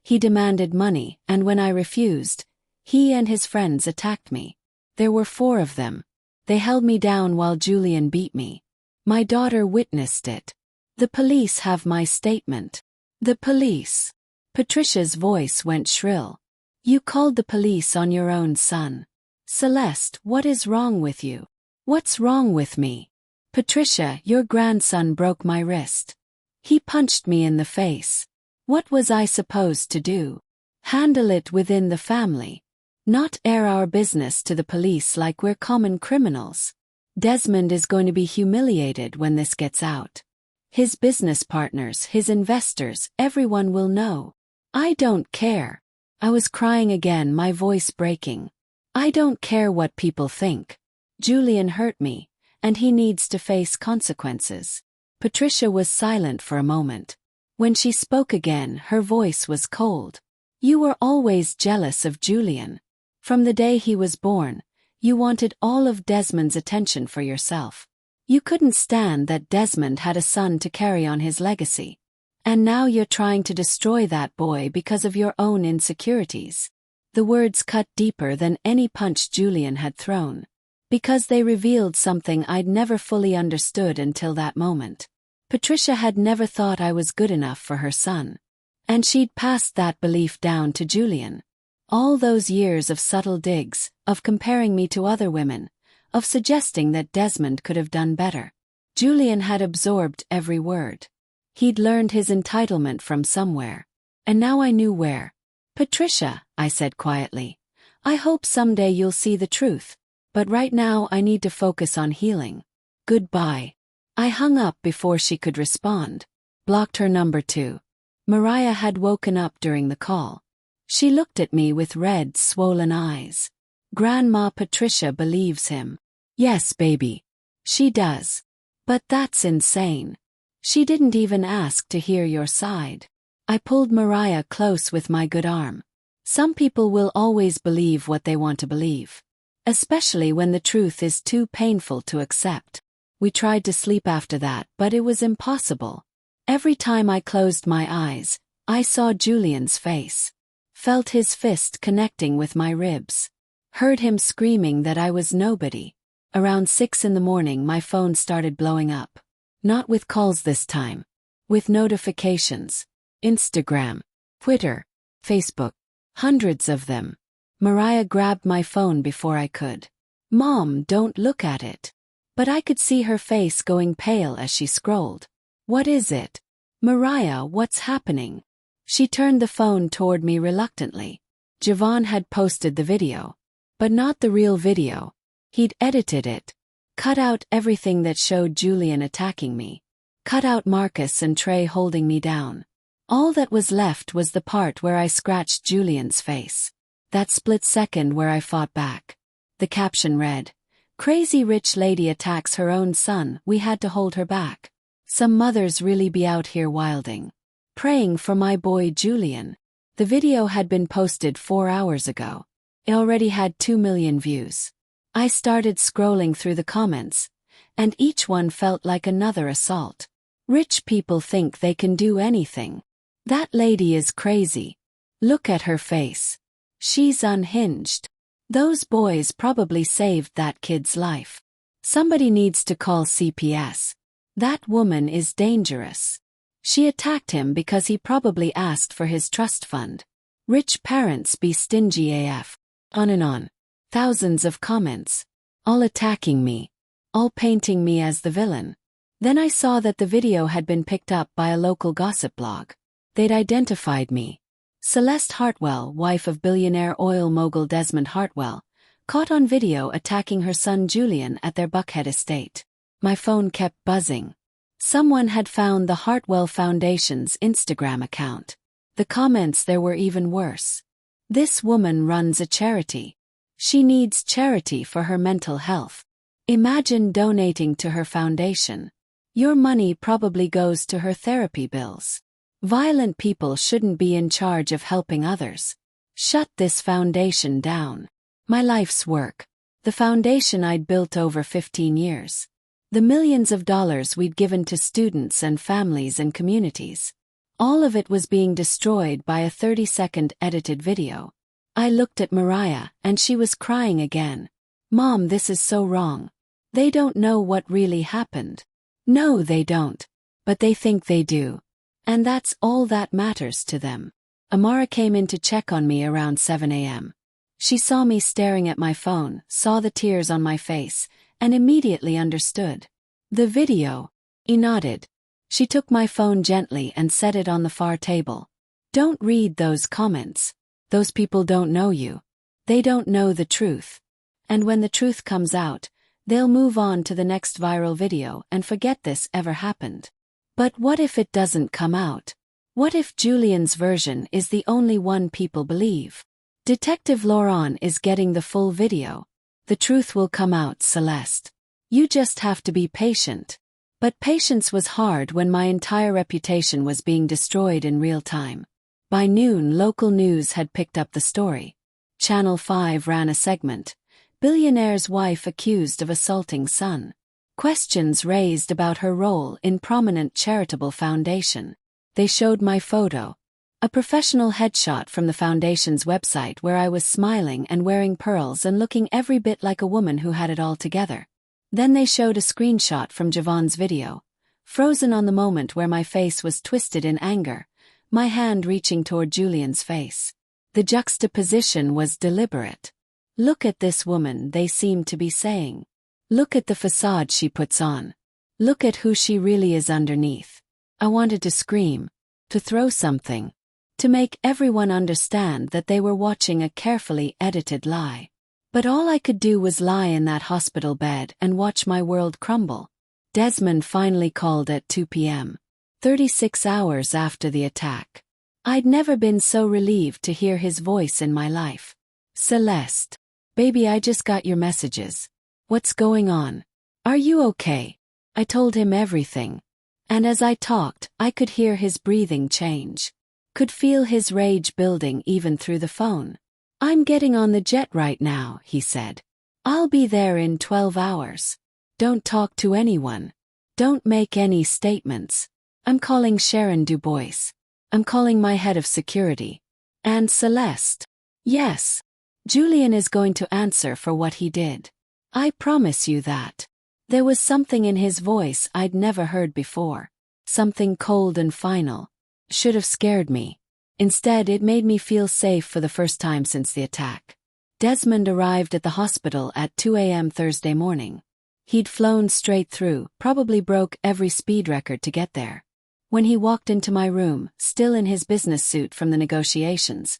He demanded money, and when I refused, he and his friends attacked me. There were 4 of them. They held me down while Julian beat me. My daughter witnessed it. The police have my statement." "The police?" Patricia's voice went shrill. "You called the police on your own son. Celeste, what is wrong with you?" "What's wrong with me?" "Patricia, your grandson broke my wrist. He punched me in the face. What was I supposed to do? Handle it within the family. Not air our business to the police like we're common criminals. Desmond is going to be humiliated when this gets out. His business partners, his investors, everyone will know. I don't care." I was crying again, my voice breaking. "I don't care what people think. Julian hurt me, and he needs to face consequences." Patricia was silent for a moment. When she spoke again, her voice was cold. "You were always jealous of Julian. From the day he was born, you wanted all of Desmond's attention for yourself. You couldn't stand that Desmond had a son to carry on his legacy. And now you're trying to destroy that boy because of your own insecurities." The words cut deeper than any punch Julian had thrown. Because they revealed something I'd never fully understood until that moment. Patricia had never thought I was good enough for her son. And she'd passed that belief down to Julian. All those years of subtle digs, of comparing me to other women, of suggesting that Desmond could have done better. Julian had absorbed every word. He'd learned his entitlement from somewhere. And now I knew where. "Patricia," I said quietly, "I hope someday you'll see the truth. But right now I need to focus on healing. Goodbye." I hung up before she could respond. Blocked her number too. Mariah had woken up during the call. She looked at me with red, swollen eyes. "Grandma Patricia believes him." "Yes, baby. She does. But that's insane. She didn't even ask to hear your side." I pulled Mariah close with my good arm. "Some people will always believe what they want to believe. Especially when the truth is too painful to accept." We tried to sleep after that, but it was impossible. Every time I closed my eyes, I saw Julian's face. Felt his fist connecting with my ribs. Heard him screaming that I was nobody. Around 6 in the morning my phone started blowing up. Not with calls this time. With notifications. Instagram, Twitter, Facebook. Hundreds of them. Mariah grabbed my phone before I could. "Mom, don't look at it." But I could see her face going pale as she scrolled. "What is it?" "Mariah, what's happening?" She turned the phone toward me reluctantly. Javon had posted the video. But not the real video. He'd edited it. Cut out everything that showed Julian attacking me. Cut out Marcus and Trey holding me down. All that was left was the part where I scratched Julian's face. That split second where I fought back. The caption read, "Crazy rich lady attacks her own son, we had to hold her back. Some mothers really be out here wilding. Praying for my boy Julian." The video had been posted 4 hours ago. It already had 2 million views. I started scrolling through the comments, and each one felt like another assault. Rich people think they can do anything. That lady is crazy. Look at her face. She's unhinged. Those boys probably saved that kid's life. Somebody needs to call CPS. That woman is dangerous. She attacked him because he probably asked for his trust fund. Rich parents be stingy AF. On and on. Thousands of comments. All attacking me. All painting me as the villain. Then I saw that the video had been picked up by a local gossip blog. They'd identified me. Celeste Hartwell, wife of billionaire oil mogul Desmond Hartwell, caught on video attacking her son Julian at their Buckhead estate. My phone kept buzzing. Someone had found the Hartwell Foundation's Instagram account. The comments there were even worse. This woman runs a charity. She needs charity for her mental health. Imagine donating to her foundation. Your money probably goes to her therapy bills. Violent people shouldn't be in charge of helping others. Shut this foundation down. My life's work. The foundation I'd built over 15 years. The millions of dollars we'd given to students and families and communities. All of it was being destroyed by a 30-second edited video. I looked at Mariah, and she was crying again. Mom, this is so wrong. They don't know what really happened. No, they don't. But they think they do. And that's all that matters to them. Amara came in to check on me around 7 a.m. She saw me staring at my phone, saw the tears on my face, and immediately understood. The video. He nodded. She took my phone gently and set it on the far table. Don't read those comments. Those people don't know you. They don't know the truth. And when the truth comes out, they'll move on to the next viral video and forget this ever happened. But what if it doesn't come out? What if Julian's version is the only one people believe? Detective Laurent is getting the full video. The truth will come out, Celeste. You just have to be patient. But patience was hard when my entire reputation was being destroyed in real time. By noon, local news had picked up the story. Channel 5 ran a segment. Billionaire's wife accused of assaulting son. Questions raised about her role in prominent charitable foundation. They showed my photo. A professional headshot from the foundation's website where I was smiling and wearing pearls and looking every bit like a woman who had it all together. Then they showed a screenshot from Javon's video. Frozen on the moment where my face was twisted in anger, my hand reaching toward Julian's face. The juxtaposition was deliberate. Look at this woman, they seemed to be saying. Look at the facade she puts on. Look at who she really is underneath. I wanted to scream, to throw something, to make everyone understand that they were watching a carefully edited lie. But all I could do was lie in that hospital bed and watch my world crumble. Desmond finally called at 2 p.m., 36 hours after the attack. I'd never been so relieved to hear his voice in my life. Celeste. Baby, I just got your messages. What's going on? Are you okay? I told him everything. And as I talked, I could hear his breathing change. Could feel his rage building even through the phone. I'm getting on the jet right now, he said. I'll be there in 12 hours. Don't talk to anyone. Don't make any statements. I'm calling Sharon Dubois. I'm calling my head of security. And Celeste. Yes. Julian is going to answer for what he did. I promise you that. There was something in his voice I'd never heard before. Something cold and final. Should have scared me. Instead, it made me feel safe for the first time since the attack. Desmond arrived at the hospital at 2 a.m. Thursday morning. He'd flown straight through, probably broke every speed record to get there. When he walked into my room, still in his business suit from the negotiations,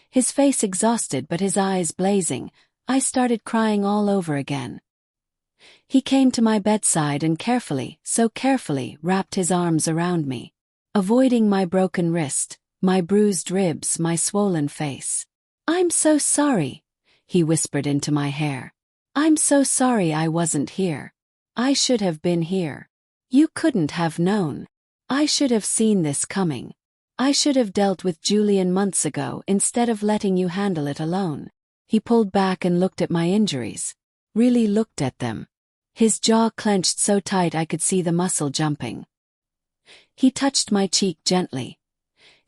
his face exhausted but his eyes blazing, I started crying all over again. He came to my bedside and carefully, so carefully, wrapped his arms around me, avoiding my broken wrist, my bruised ribs, my swollen face. I'm so sorry, he whispered into my hair. I'm so sorry I wasn't here. I should have been here. You couldn't have known. I should have seen this coming. I should have dealt with Julian months ago instead of letting you handle it alone. He pulled back and looked at my injuries. Really looked at them. His jaw clenched so tight I could see the muscle jumping. He touched my cheek gently.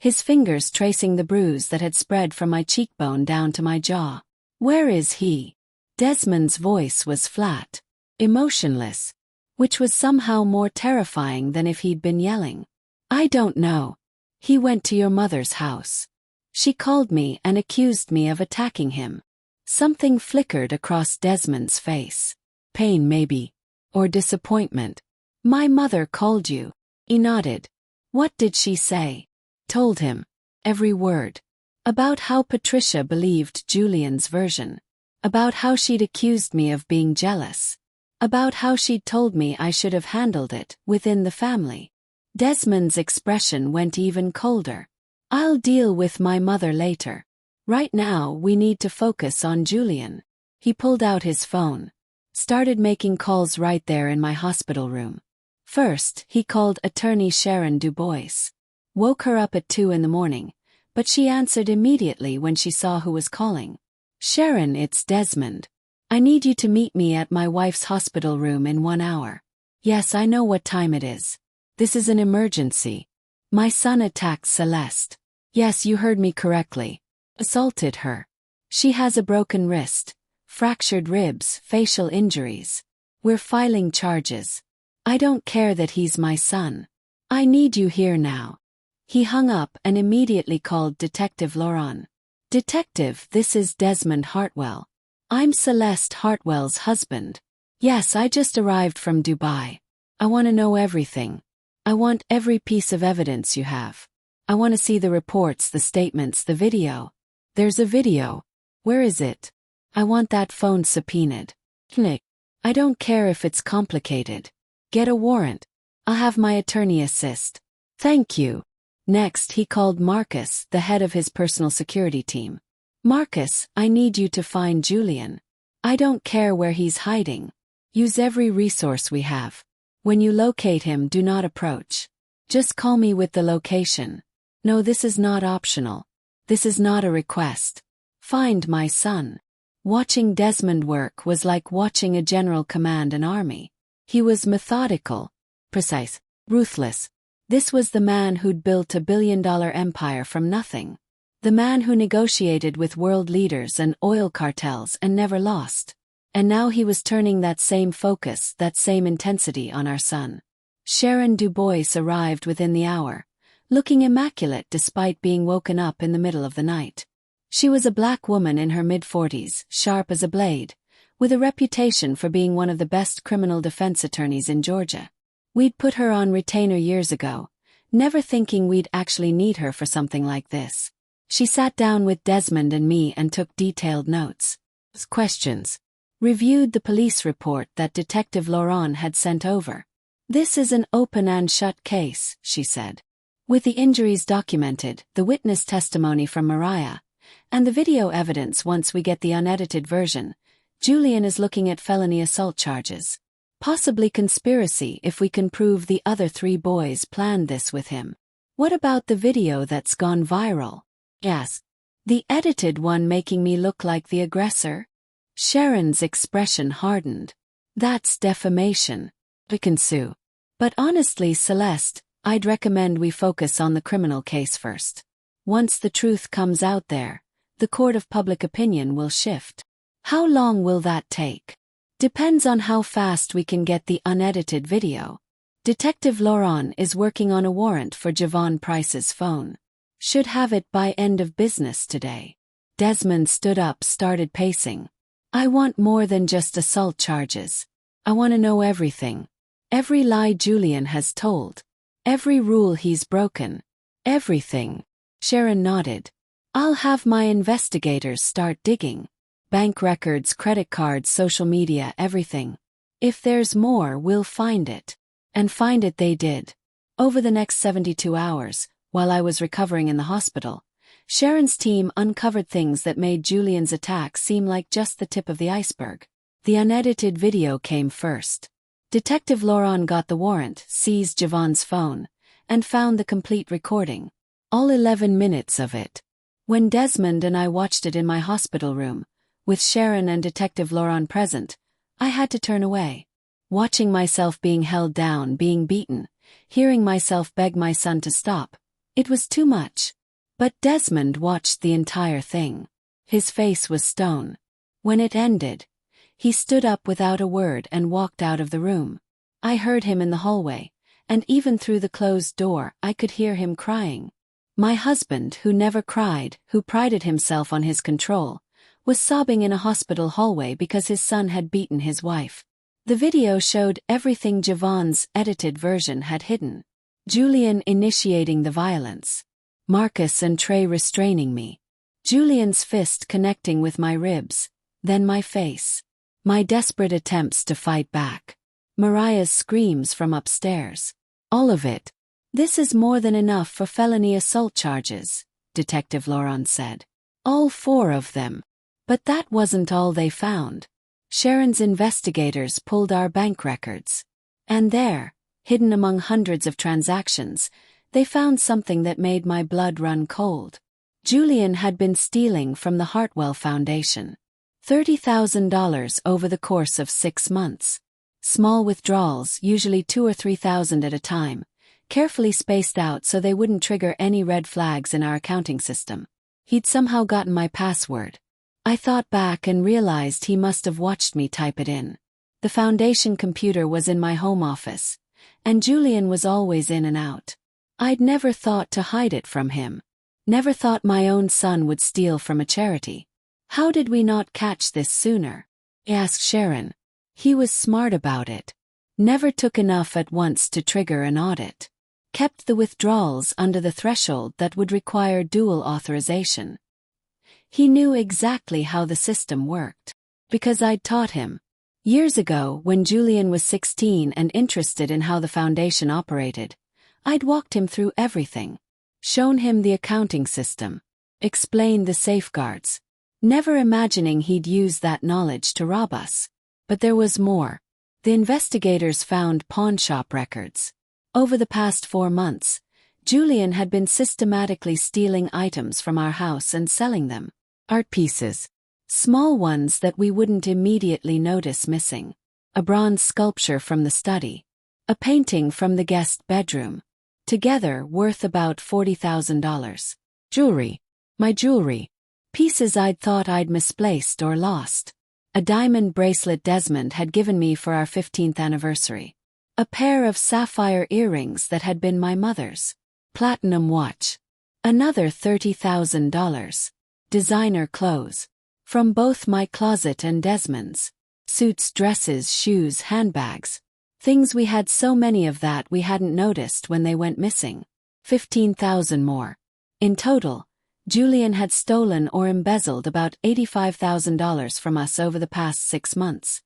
his fingers tracing the bruise that had spread from my cheekbone down to my jaw. "Where is he?" Desmond's voice was flat, emotionless, which was somehow more terrifying than if he'd been yelling. "I don't know. He went to your mother's house. She called me and accused me of attacking him." Something flickered across Desmond's face. Pain maybe. Or disappointment. "My mother called you." He nodded. "What did she say?" Told him. Every word. About how Patricia believed Julian's version. About how she'd accused me of being jealous. About how she'd told me I should have handled it within the family. Desmond's expression went even colder. "I'll deal with my mother later. Right now we need to focus on Julian." He pulled out his phone. Started making calls right there in my hospital room. First, he called attorney Sharon Dubois. Woke her up at 2 in the morning, but she answered immediately when she saw who was calling. "Sharon, it's Desmond. I need you to meet me at my wife's hospital room in 1 hour." "Yes, I know what time it is. This is an emergency. My son attacked Celeste." "Yes, you heard me correctly. Assaulted her. She has a broken wrist, fractured ribs, facial injuries. We're filing charges. I don't care that he's my son. I need you here now." He hung up and immediately called Detective Laurent. "Detective, this is Desmond Hartwell. I'm Celeste Hartwell's husband." "Yes, I just arrived from Dubai. I want to know everything. I want every piece of evidence you have. I want to see the reports, the statements, the video." "There's a video. Where is it?" "I want that phone subpoenaed." "Nick, I don't care if it's complicated. Get a warrant. I'll have my attorney assist." "Thank you." Next, he called Marcus, the head of his personal security team. "Marcus, I need you to find Julian. I don't care where he's hiding. Use every resource we have. When you locate him, do not approach. Just call me with the location. No, this is not optional. This is not a request. Find my son." Watching Desmond work was like watching a general command an army. He was methodical, precise, ruthless. This was the man who'd built a billion-dollar empire from nothing. The man who negotiated with world leaders and oil cartels and never lost. And now he was turning that same focus, that same intensity on our son. Sharon Dubois arrived within the hour, looking immaculate despite being woken up in the middle of the night. She was a black woman in her mid-40s, sharp as a blade, with a reputation for being one of the best criminal defense attorneys in Georgia. We'd put her on retainer years ago, never thinking we'd actually need her for something like this. She sat down with Desmond and me and took detailed notes. Questions. Reviewed the police report that Detective Laurent had sent over. "This is an open and shut case," she said. "With the injuries documented, the witness testimony from Mariah, and the video evidence once we get the unedited version, Julian is looking at felony assault charges. Possibly conspiracy if we can prove the other 3 boys planned this with him." "What about the video that's gone viral?" "Yes. The edited one making me look like the aggressor?" Sharon's expression hardened. "That's defamation. We can sue. But honestly, Celeste, I'd recommend we focus on the criminal case first. Once the truth comes out there, the court of public opinion will shift." "How long will that take?" "Depends on how fast we can get the unedited video. Detective Laurent is working on a warrant for Javon Price's phone. Should have it by end of business today." Desmond stood up, started pacing. "I want more than just assault charges. I want to know everything. Every lie Julian has told. Every rule he's broken. Everything." Sharon nodded. "I'll have my investigators start digging. Bank records, credit cards, social media, everything. If there's more, we'll find it." And find it they did. Over the next 72 hours, while I was recovering in the hospital, Sharon's team uncovered things that made Julian's attack seem like just the tip of the iceberg. The unedited video came first. Detective Laurent got the warrant, seized Javon's phone, and found the complete recording. All 11 minutes of it. When Desmond and I watched it in my hospital room, with Sharon and Detective Laurent present, I had to turn away. Watching myself being held down, being beaten, hearing myself beg my son to stop, It was too much. But Desmond watched the entire thing. His face was stone. When it ended, he stood up without a word and walked out of the room. I heard him in the hallway, and even through the closed door I could hear him crying. My husband, who never cried, who prided himself on his control, was sobbing in a hospital hallway because his son had beaten his wife. The video showed everything Javon's edited version had hidden. Julian initiating the violence. Marcus and Trey restraining me. Julian's fist connecting with my ribs, then my face. My desperate attempts to fight back. Mariah's screams from upstairs. All of it. This is more than enough for felony assault charges, Detective Laurent said. All 4 of them. But that wasn't all they found. Sharon's investigators pulled our bank records. And there, hidden among hundreds of transactions, they found something that made my blood run cold. Julian had been stealing from the Hartwell Foundation. $30,000 over the course of 6 months. Small withdrawals, usually $2,000 or $3,000 at a time, carefully spaced out so they wouldn't trigger any red flags in our accounting system. He'd somehow gotten my password. I thought back and realized he must have watched me type it in. The foundation computer was in my home office, and Julian was always in and out. I'd never thought to hide it from him. Never thought my own son would steal from a charity. How did we not catch this sooner? Asked Sharon. He was smart about it. Never took enough at once to trigger an audit. Kept the withdrawals under the threshold that would require dual authorization. He knew exactly how the system worked. Because I'd taught him. Years ago, when Julian was 16 and interested in how the foundation operated, I'd walked him through everything. Shown him the accounting system. Explained the safeguards. Never imagining he'd use that knowledge to rob us. But there was more. The investigators found pawnshop records. Over the past 4 months, Julian had been systematically stealing items from our house and selling them. Art pieces. Small ones that we wouldn't immediately notice missing. A bronze sculpture from the study. A painting from the guest bedroom. Together worth about $40,000. Jewelry. My jewelry. Pieces I'd thought I'd misplaced or lost. A diamond bracelet Desmond had given me for our 15th anniversary. A pair of sapphire earrings that had been my mother's. Platinum watch. Another $30,000. Designer clothes. From both my closet and Desmond's. Suits, dresses, shoes, handbags. Things we had so many of that we hadn't noticed when they went missing. 15,000 more. In total, Julian had stolen or embezzled about $85,000 from us over the past 6 months.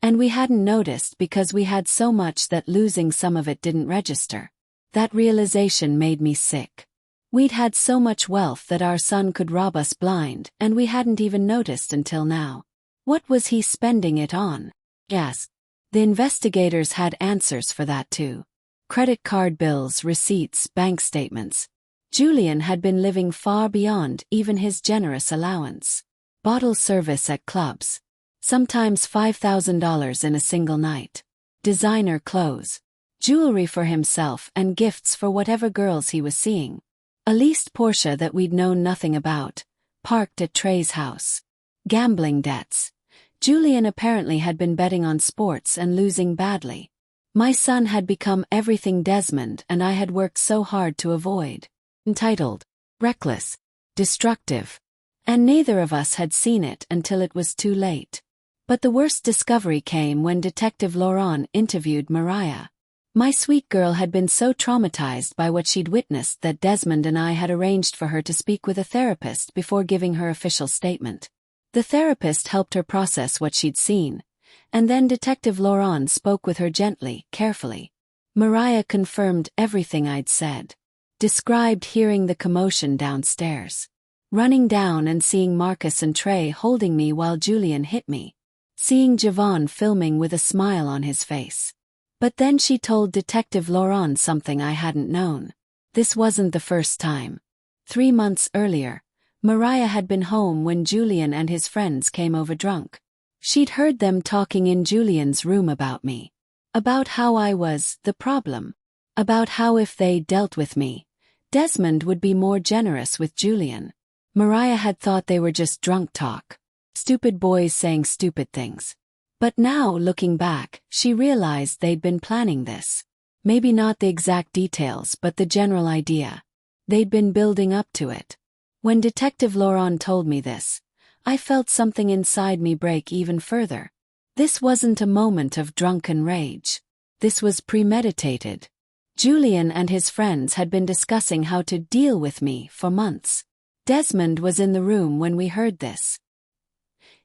And we hadn't noticed because we had so much that losing some of it didn't register. That realization made me sick. We'd had so much wealth that our son could rob us blind, and we hadn't even noticed until now. What was he spending it on? Yes. The investigators had answers for that too. Credit card bills, receipts, bank statements. Julian had been living far beyond even his generous allowance. Bottle service at clubs. Sometimes $5,000 in a single night. Designer clothes. Jewelry for himself and gifts for whatever girls he was seeing. A leased Porsche that we'd known nothing about, parked at Trey's house. Gambling debts. Julian apparently had been betting on sports and losing badly. My son had become everything Desmond and I had worked so hard to avoid. Entitled, reckless, destructive. And neither of us had seen it until it was too late. But the worst discovery came when Detective Laurent interviewed Mariah. My sweet girl had been so traumatized by what she'd witnessed that Desmond and I had arranged for her to speak with a therapist before giving her official statement. The therapist helped her process what she'd seen, and then Detective Laurent spoke with her gently, carefully. Mariah confirmed everything I'd said. Described hearing the commotion downstairs. Running down and seeing Marcus and Trey holding me while Julian hit me. Seeing Javon filming with a smile on his face. But then she told Detective Laurent something I hadn't known. This wasn't the first time. 3 months earlier, Mariah had been home when Julian and his friends came over drunk. She'd heard them talking in Julian's room about me. About how I was the problem. About how if they dealt with me, Desmond would be more generous with Julian. Mariah had thought they were just drunk talk. Stupid boys saying stupid things. But now, looking back, she realized they'd been planning this. Maybe not the exact details, but the general idea. They'd been building up to it. When Detective Laurent told me this, I felt something inside me break even further. This wasn't a moment of drunken rage. This was premeditated. Julian and his friends had been discussing how to deal with me for months. Desmond was in the room when we heard this.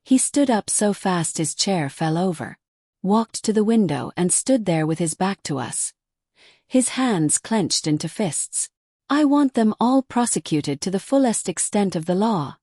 He stood up so fast his chair fell over, walked to the window and stood there with his back to us. His hands clenched into fists. "I want them all prosecuted to the fullest extent of the law,"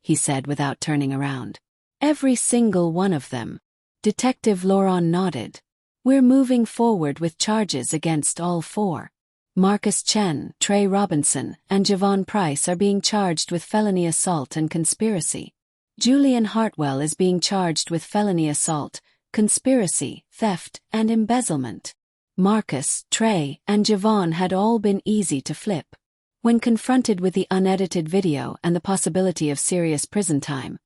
he said without turning around. "Every single one of them." Detective Laurent nodded. "We're moving forward with charges against all four. Marcus Chen, Trey Robinson, and Javon Price are being charged with felony assault and conspiracy. Julian Hartwell is being charged with felony assault, conspiracy, theft, and embezzlement. Marcus, Trey, and Javon had all been easy to flip. When confronted with the unedited video and the possibility of serious prison time,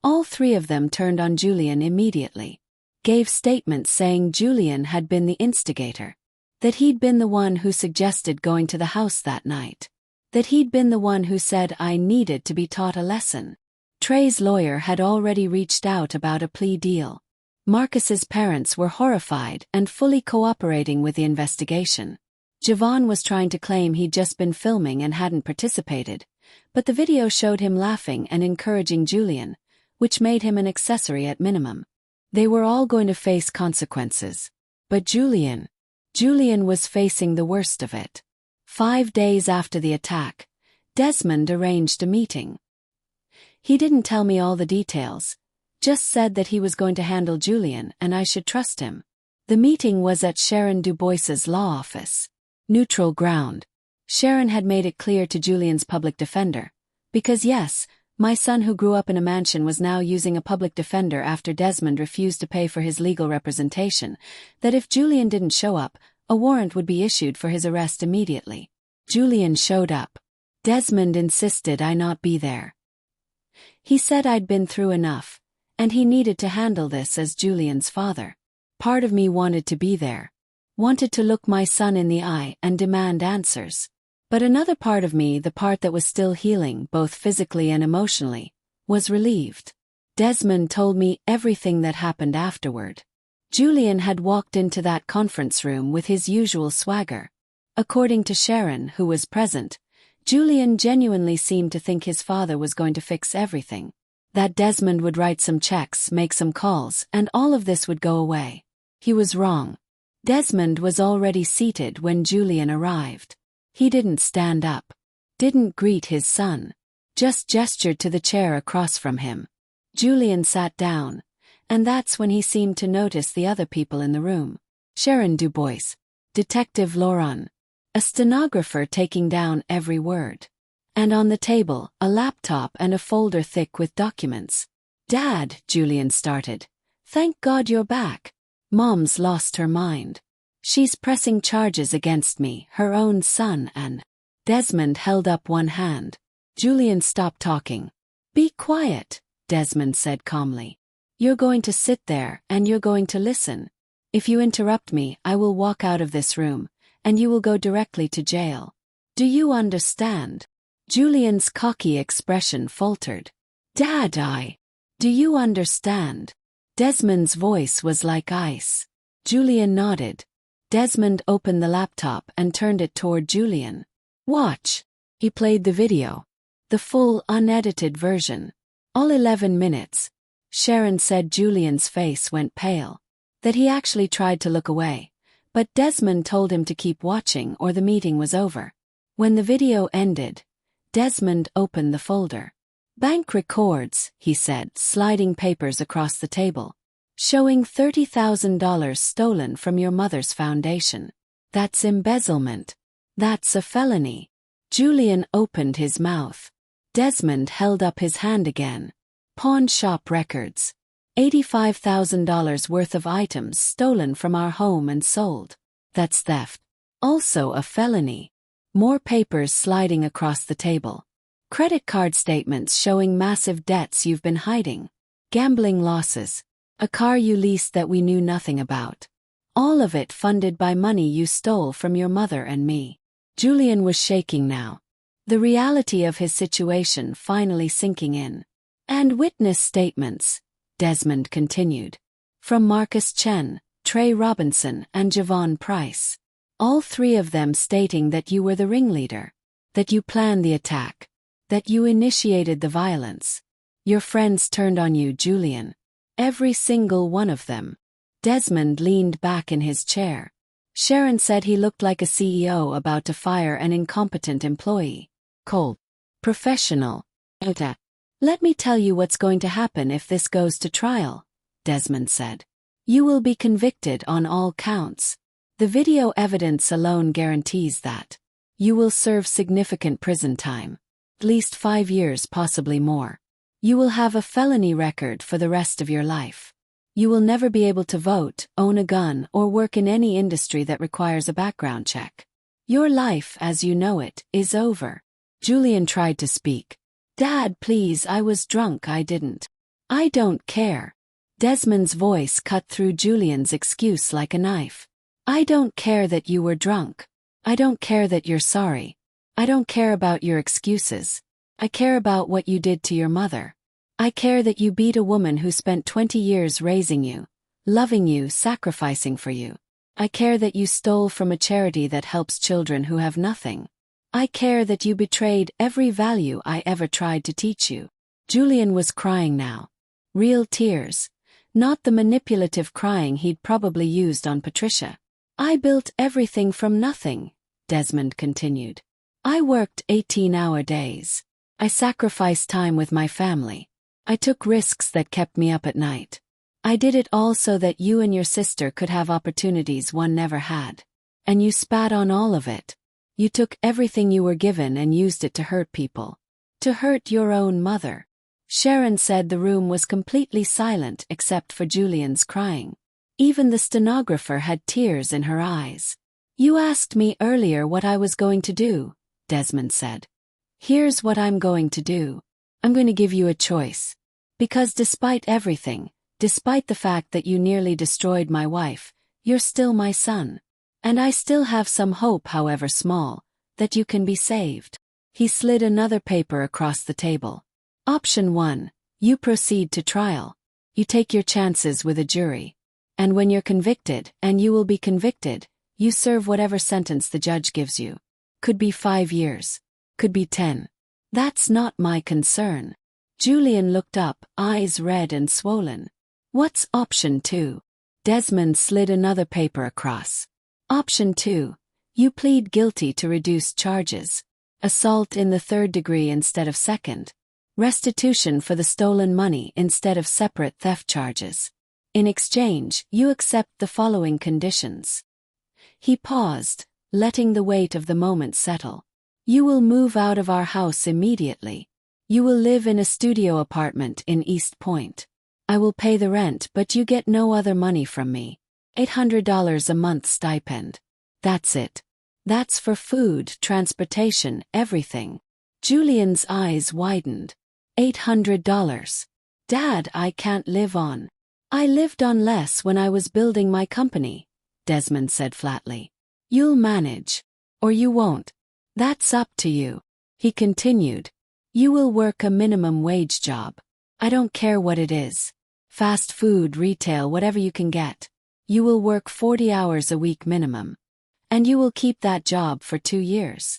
all three of them turned on Julian immediately. Gave statements saying Julian had been the instigator. That he'd been the one who suggested going to the house that night. That he'd been the one who said I needed to be taught a lesson. Trey's lawyer had already reached out about a plea deal. Marcus's parents were horrified and fully cooperating with the investigation. Javon was trying to claim he'd just been filming and hadn't participated, but the video showed him laughing and encouraging Julian, which made him an accessory at minimum. They were all going to face consequences. But Julian was facing the worst of it. 5 days after the attack, Desmond arranged a meeting. He didn't tell me all the details, just said that he was going to handle Julian and I should trust him. The meeting was at Sharon Dubois's law office. Neutral ground. Sharon had made it clear to Julian's public defender. Because yes, my son who grew up in a mansion was now using a public defender after Desmond refused to pay for his legal representation, that if Julian didn't show up, a warrant would be issued for his arrest immediately. Julian showed up. Desmond insisted I not be there. He said I'd been through enough, and he needed to handle this as Julian's father. Part of me wanted to be there. Wanted to look my son in the eye and demand answers. But another part of me, the part that was still healing both physically and emotionally, was relieved. Desmond told me everything that happened afterward. Julian had walked into that conference room with his usual swagger. According to Sharon, who was present, Julian genuinely seemed to think his father was going to fix everything. That Desmond would write some checks, make some calls, and all of this would go away. He was wrong. Desmond was already seated when Julian arrived. He didn't stand up. Didn't greet his son. Just gestured to the chair across from him. Julian sat down, and that's when he seemed to notice the other people in the room. Sharon Dubois, Detective Laurent, a stenographer taking down every word. And on the table, a laptop and a folder thick with documents. "Dad," Julian started. "Thank God you're back. Mom's lost her mind. She's pressing charges against me, her own son, and..." Desmond held up one hand. Julian stopped talking. "Be quiet," Desmond said calmly. "You're going to sit there and you're going to listen. If you interrupt me, I will walk out of this room, and you will go directly to jail. Do you understand?" Julian's cocky expression faltered. "Dad, do you understand?" Desmond's voice was like ice. Julian nodded. Desmond opened the laptop and turned it toward Julian. "Watch." He played the video. The full, unedited version. All 11 minutes. Sharon said Julian's face went pale. That he actually tried to look away. But Desmond told him to keep watching or the meeting was over. When the video ended, Desmond opened the folder. "Bank records," he said, sliding papers across the table. "Showing $30,000 stolen from your mother's foundation. That's embezzlement. That's a felony." Julian opened his mouth. Desmond held up his hand again. "Pawn shop records. $85,000 worth of items stolen from our home and sold. That's theft. Also a felony. More papers sliding across the table. Credit card statements showing massive debts you've been hiding. Gambling losses. A car you leased that we knew nothing about. All of it funded by money you stole from your mother and me. Julian was shaking now. The reality of his situation finally sinking in. And witness statements, Desmond continued. From Marcus Chen, Trey Robinson and Javon Price. All three of them stating that you were the ringleader. That you planned the attack. That you initiated the violence. Your friends turned on you, Julian. Every single one of them. Desmond leaned back in his chair. Sharon said he looked like a CEO about to fire an incompetent employee. Cold. Professional. Let me tell you what's going to happen if this goes to trial, Desmond said. You will be convicted on all counts. The video evidence alone guarantees that. You will serve significant prison time. At least 5 years, possibly more. You will have a felony record for the rest of your life. You will never be able to vote, own a gun, or work in any industry that requires a background check. Your life, as you know it, is over. Julian tried to speak. Dad, please, I was drunk, I didn't. I don't care. Desmond's voice cut through Julian's excuse like a knife. I don't care that you were drunk. I don't care that you're sorry. I don't care about your excuses. I care about what you did to your mother. I care that you beat a woman who spent 20 years raising you, loving you, sacrificing for you. I care that you stole from a charity that helps children who have nothing. I care that you betrayed every value I ever tried to teach you. Julian was crying now. Real tears. Not the manipulative crying he'd probably used on Patricia. I built everything from nothing, Desmond continued. I worked 18-hour days. I sacrificed time with my family. I took risks that kept me up at night. I did it all so that you and your sister could have opportunities one never had. And you spat on all of it. You took everything you were given and used it to hurt people. To hurt your own mother. Sharon said the room was completely silent except for Julian's crying. Even the stenographer had tears in her eyes. You asked me earlier what I was going to do, Desmond said. Here's what I'm going to do. I'm going to give you a choice. Because despite everything, despite the fact that you nearly destroyed my wife, you're still my son. And I still have some hope, however small, that you can be saved. He slid another paper across the table. Option 1. You proceed to trial. You take your chances with a jury. And when you're convicted, and you will be convicted, you serve whatever sentence the judge gives you. Could be 5 years. Could be 10. That's not my concern. Julian looked up, eyes red and swollen. What's option 2? Desmond slid another paper across. Option 2. You plead guilty to reduced charges. Assault in the 3rd degree instead of 2nd. Restitution for the stolen money instead of separate theft charges. In exchange, you accept the following conditions. He paused, letting the weight of the moment settle. You will move out of our house immediately. You will live in a studio apartment in East Point. I will pay the rent, but you get no other money from me. $800 a month stipend. That's it. That's for food, transportation, everything. Julian's eyes widened. $800. Dad, I can't live on. I lived on less when I was building my company, Desmond said flatly. You'll manage. Or you won't. That's up to you. He continued. You will work a minimum wage job. I don't care what it is. Fast food, retail, whatever you can get. You will work 40 hours a week minimum. And you will keep that job for 2 years.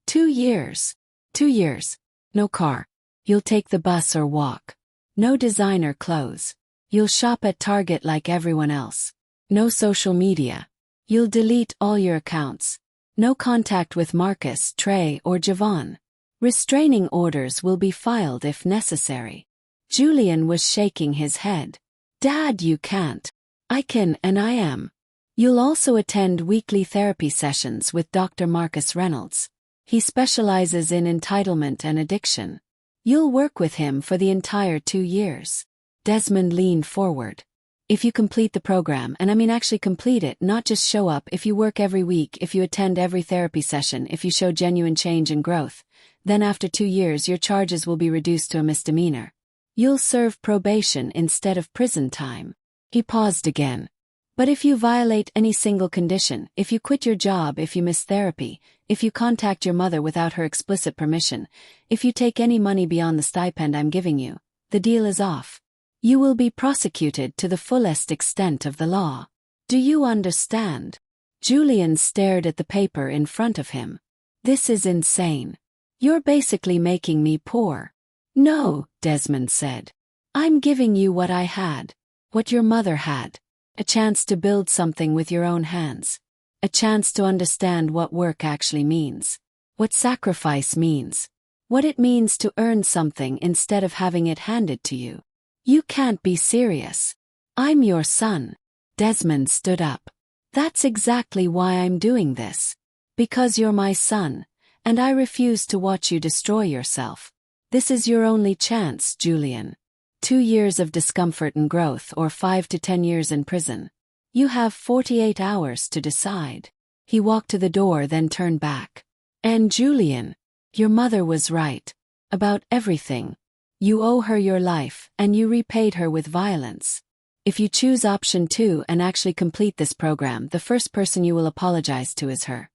2 years. 2 years. No car. You'll take the bus or walk. No designer clothes. You'll shop at Target like everyone else. No social media. You'll delete all your accounts. No contact with Marcus, Trey, or Javon. Restraining orders will be filed if necessary. Julian was shaking his head. Dad, you can't. I can, and I am. You'll also attend weekly therapy sessions with Dr. Marcus Reynolds. He specializes in entitlement and addiction. You'll work with him for the entire 2 years. Desmond leaned forward. If you complete the program, and I mean actually complete it, not just show up, if you work every week, if you attend every therapy session, if you show genuine change and growth, then after 2 years your charges will be reduced to a misdemeanor. You'll serve probation instead of prison time. He paused again. But if you violate any single condition, if you quit your job, if you miss therapy, if you contact your mother without her explicit permission, if you take any money beyond the stipend I'm giving you, the deal is off. You will be prosecuted to the fullest extent of the law. Do you understand? Julian stared at the paper in front of him. This is insane. You're basically making me poor. No, Desmond said. I'm giving you what I had. What your mother had. A chance to build something with your own hands. A chance to understand what work actually means. What sacrifice means. What it means to earn something instead of having it handed to you. You can't be serious. I'm your son. Desmond stood up. That's exactly why I'm doing this. Because you're my son, and I refuse to watch you destroy yourself. This is your only chance, Julian. 2 years of discomfort and growth, or 5 to 10 years in prison. You have 48 hours to decide. He walked to the door, then turned back. And Julian, your mother was right. About everything. You owe her your life, and you repaid her with violence. If you choose option 2 and actually complete this program, the first person you will apologize to is her.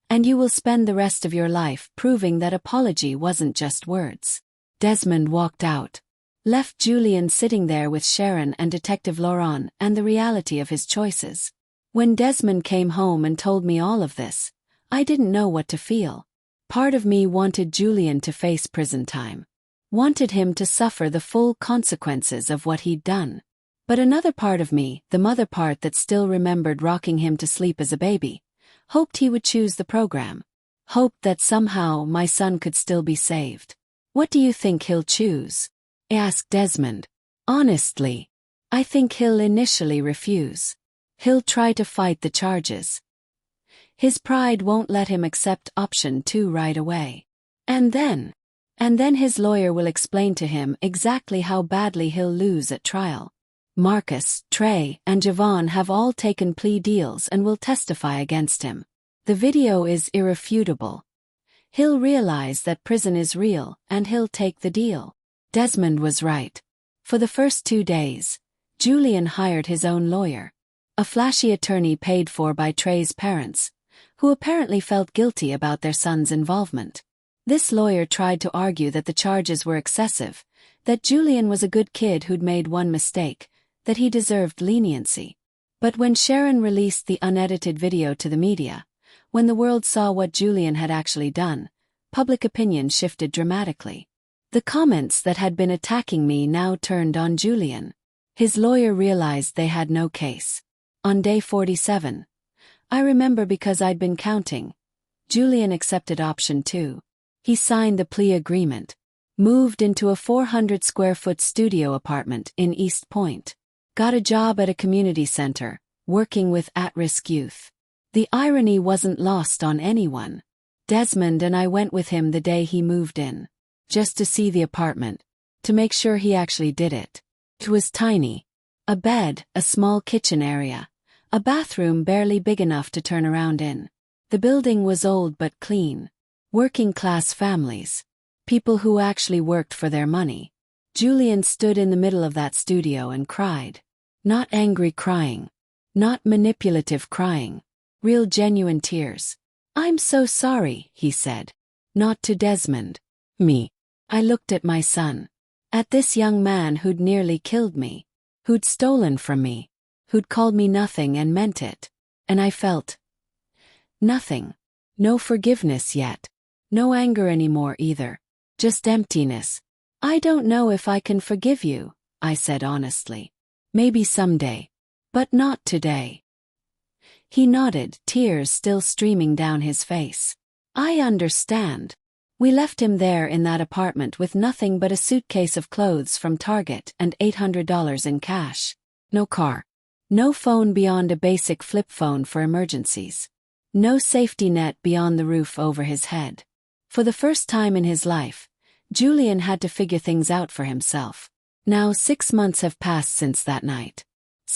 And you will spend the rest of your life proving that apology wasn't just words. Desmond walked out. Left Julian sitting there with Sharon and Detective Laurent and the reality of his choices. When Desmond came home and told me all of this, I didn't know what to feel. Part of me wanted Julian to face prison time. Wanted him to suffer the full consequences of what he'd done. But another part of me, the mother part that still remembered rocking him to sleep as a baby, hoped he would choose the program. Hoped that somehow my son could still be saved. What do you think he'll choose? Asked Desmond. Honestly, I think he'll initially refuse. He'll try to fight the charges. His pride won't let him accept option 2 right away. And then his lawyer will explain to him exactly how badly he'll lose at trial. Marcus, Trey, and Javon have all taken plea deals and will testify against him. The video is irrefutable. He'll realize that prison is real, and he'll take the deal. Desmond was right. For the first 2 days, Julian hired his own lawyer. A flashy attorney paid for by Trey's parents, who apparently felt guilty about their son's involvement. This lawyer tried to argue that the charges were excessive, that Julian was a good kid who'd made one mistake, that he deserved leniency. But when Sharon released the unedited video to the media, when the world saw what Julian had actually done, public opinion shifted dramatically. The comments that had been attacking me now turned on Julian. His lawyer realized they had no case. On day 47, I remember because I'd been counting, Julian accepted option 2. He signed the plea agreement, moved into a 400-square-foot studio apartment in East Point, got a job at a community center, working with at-risk youth. The irony wasn't lost on anyone. Desmond and I went with him the day he moved in, just to see the apartment, to make sure he actually did it. It was tiny. A bed, a small kitchen area, a bathroom barely big enough to turn around in. The building was old but clean. Working-class families. People who actually worked for their money. Julian stood in the middle of that studio and cried. Not angry crying. Not manipulative crying. Real genuine tears. I'm so sorry, he said. Not to Desmond. Me. I looked at my son. At this young man who'd nearly killed me. Who'd stolen from me. Who'd called me nothing and meant it. And I felt nothing. No forgiveness yet. No anger anymore either. Just emptiness. I don't know if I can forgive you, I said honestly. Maybe someday. But not today. He nodded, tears still streaming down his face. I understand. We left him there in that apartment with nothing but a suitcase of clothes from Target and $800 in cash. No car. No phone beyond a basic flip phone for emergencies. No safety net beyond the roof over his head. For the first time in his life, Julian had to figure things out for himself. Now 6 months have passed since that night.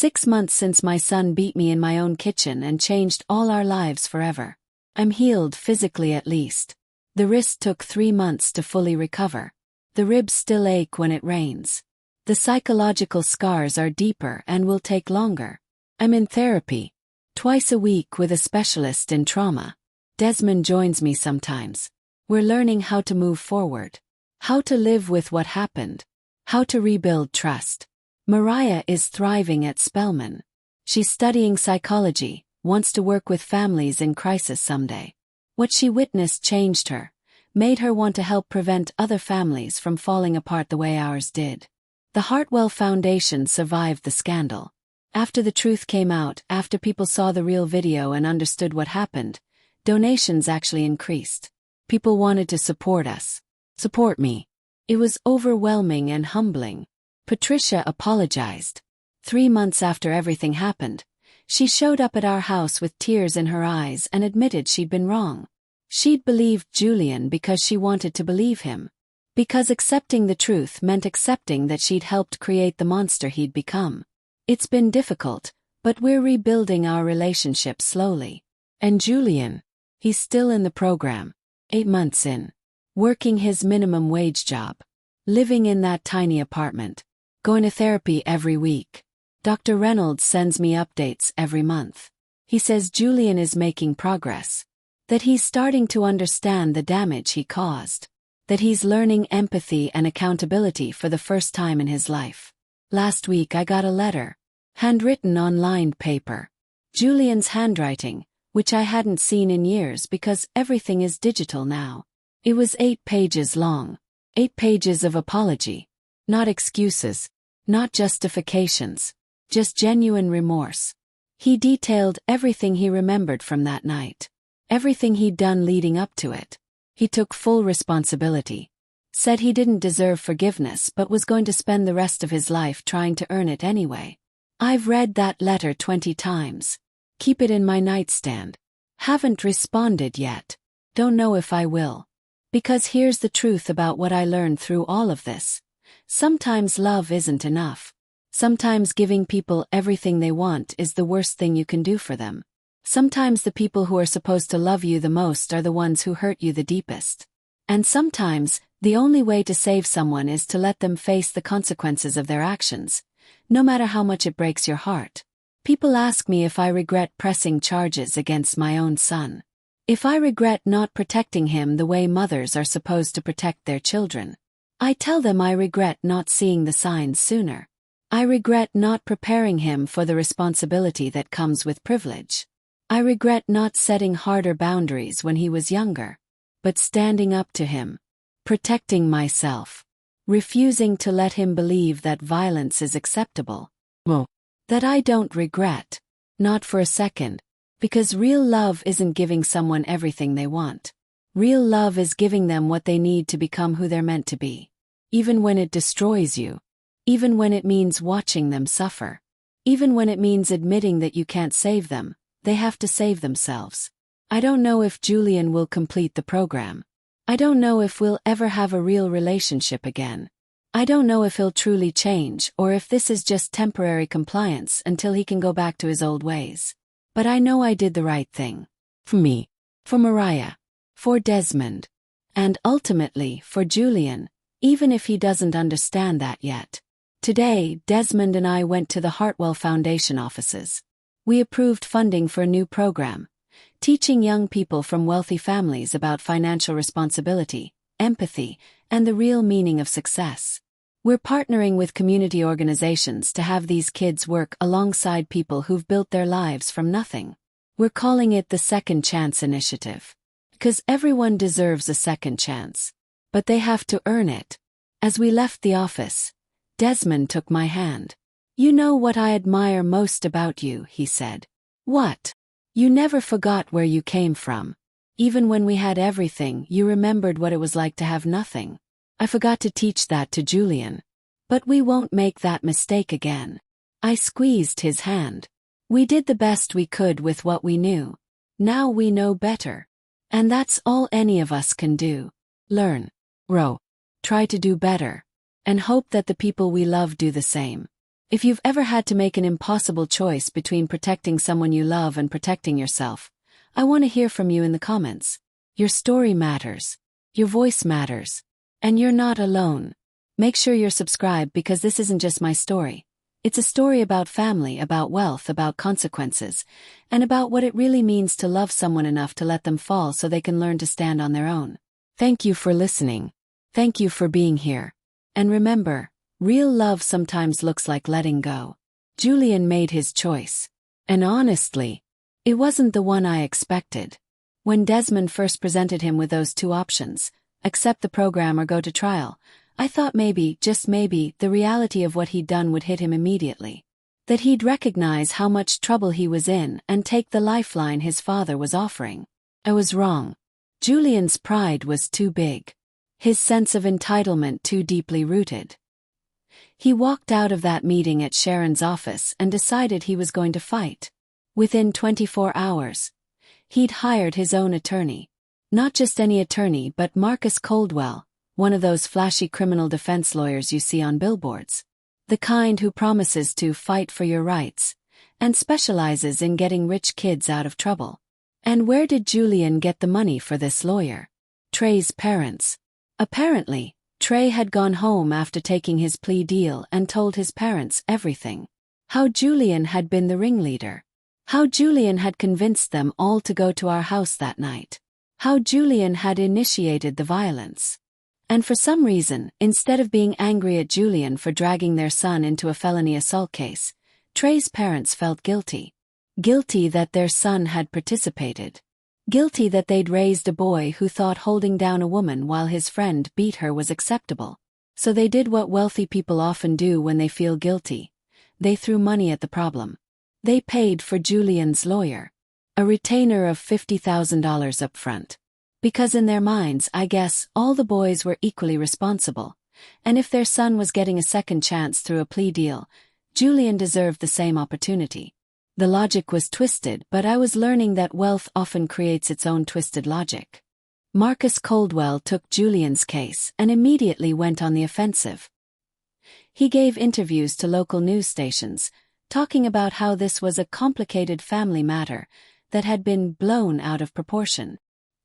6 months since my son beat me in my own kitchen and changed all our lives forever. I'm healed physically at least. The wrist took 3 months to fully recover. The ribs still ache when it rains. The psychological scars are deeper and will take longer. I'm in therapy, twice a week with a specialist in trauma. Desmond joins me sometimes. We're learning how to move forward, how to live with what happened, how to rebuild trust. Mariah is thriving at Spelman. She's studying psychology, wants to work with families in crisis someday. What she witnessed changed her, made her want to help prevent other families from falling apart the way ours did. The Hartwell Foundation survived the scandal. After the truth came out, after people saw the real video and understood what happened, donations actually increased. People wanted to support us. Support me. It was overwhelming and humbling. Patricia apologized. 3 months after everything happened, she showed up at our house with tears in her eyes and admitted she'd been wrong. She'd believed Julian because she wanted to believe him. Because accepting the truth meant accepting that she'd helped create the monster he'd become. It's been difficult, but we're rebuilding our relationship slowly. And Julian? He's still in the program. 8 months in. Working his minimum wage job. Living in that tiny apartment. Going to therapy every week. Dr. Reynolds sends me updates every month. He says Julian is making progress. That he's starting to understand the damage he caused. That he's learning empathy and accountability for the first time in his life. Last week I got a letter. Handwritten on lined paper. Julian's handwriting, which I hadn't seen in years because everything is digital now. It was 8 pages long. 8 pages of apology. Not excuses. Not justifications. Just genuine remorse. He detailed everything he remembered from that night. Everything he'd done leading up to it. He took full responsibility. Said he didn't deserve forgiveness but was going to spend the rest of his life trying to earn it anyway. I've read that letter 20 times. Keep it in my nightstand. Haven't responded yet. Don't know if I will. Because here's the truth about what I learned through all of this. Sometimes love isn't enough. Sometimes giving people everything they want is the worst thing you can do for them. Sometimes the people who are supposed to love you the most are the ones who hurt you the deepest. And sometimes, the only way to save someone is to let them face the consequences of their actions, no matter how much it breaks your heart. People ask me if I regret pressing charges against my own son. If I regret not protecting him the way mothers are supposed to protect their children. I tell them I regret not seeing the signs sooner. I regret not preparing him for the responsibility that comes with privilege. I regret not setting harder boundaries when he was younger. But standing up to him. Protecting myself. Refusing to let him believe that violence is acceptable. That I don't regret. Not for a second. Because real love isn't giving someone everything they want. Real love is giving them what they need to become who they're meant to be. Even when it destroys you. Even when it means watching them suffer. Even when it means admitting that you can't save them, they have to save themselves. I don't know if Julian will complete the program. I don't know if we'll ever have a real relationship again. I don't know if he'll truly change or if this is just temporary compliance until he can go back to his old ways. But I know I did the right thing. For me. For Mariah. For Desmond. And ultimately for Julian, even if he doesn't understand that yet. Today, Desmond and I went to the Hartwell Foundation offices. We approved funding for a new program, teaching young people from wealthy families about financial responsibility, empathy, and the real meaning of success. We're partnering with community organizations to have these kids work alongside people who've built their lives from nothing. We're calling it the Second Chance Initiative. Because everyone deserves a second chance. But they have to earn it. As we left the office, Desmond took my hand. You know what I admire most about you, he said. What? You never forgot where you came from. Even when we had everything, you remembered what it was like to have nothing. I forgot to teach that to Julian. But we won't make that mistake again. I squeezed his hand. We did the best we could with what we knew. Now we know better. And that's all any of us can do. Learn. Grow. Try to do better. And hope that the people we love do the same. If you've ever had to make an impossible choice between protecting someone you love and protecting yourself, I want to hear from you in the comments. Your story matters. Your voice matters. And you're not alone. Make sure you're subscribed because this isn't just my story. It's a story about family, about wealth, about consequences, and about what it really means to love someone enough to let them fall so they can learn to stand on their own. Thank you for listening. Thank you for being here. And remember, real love sometimes looks like letting go. Julian made his choice. And honestly, it wasn't the one I expected. When Desmond first presented him with those two options, accept the program or go to trial, I thought maybe, just maybe, the reality of what he'd done would hit him immediately. That he'd recognize how much trouble he was in and take the lifeline his father was offering. I was wrong. Julian's pride was too big. His sense of entitlement too deeply rooted. He walked out of that meeting at Sharon's office and decided he was going to fight. Within 24 hours, he'd hired his own attorney. Not just any attorney but Marcus Coldwell, one of those flashy criminal defense lawyers you see on billboards. The kind who promises to fight for your rights, and specializes in getting rich kids out of trouble. And where did Julian get the money for this lawyer? Trey's parents. Apparently, Trey had gone home after taking his plea deal and told his parents everything. How Julian had been the ringleader. How Julian had convinced them all to go to our house that night. How Julian had initiated the violence. And for some reason, instead of being angry at Julian for dragging their son into a felony assault case, Trey's parents felt guilty. Guilty that their son had participated. Guilty that they'd raised a boy who thought holding down a woman while his friend beat her was acceptable. So they did what wealthy people often do when they feel guilty. They threw money at the problem. They paid for Julian's lawyer. A retainer of $50,000 up front. Because in their minds, I guess, all the boys were equally responsible. And if their son was getting a second chance through a plea deal, Julian deserved the same opportunity. The logic was twisted, but I was learning that wealth often creates its own twisted logic. Marcus Coldwell took Julian's case and immediately went on the offensive. He gave interviews to local news stations, talking about how this was a complicated family matter that had been blown out of proportion.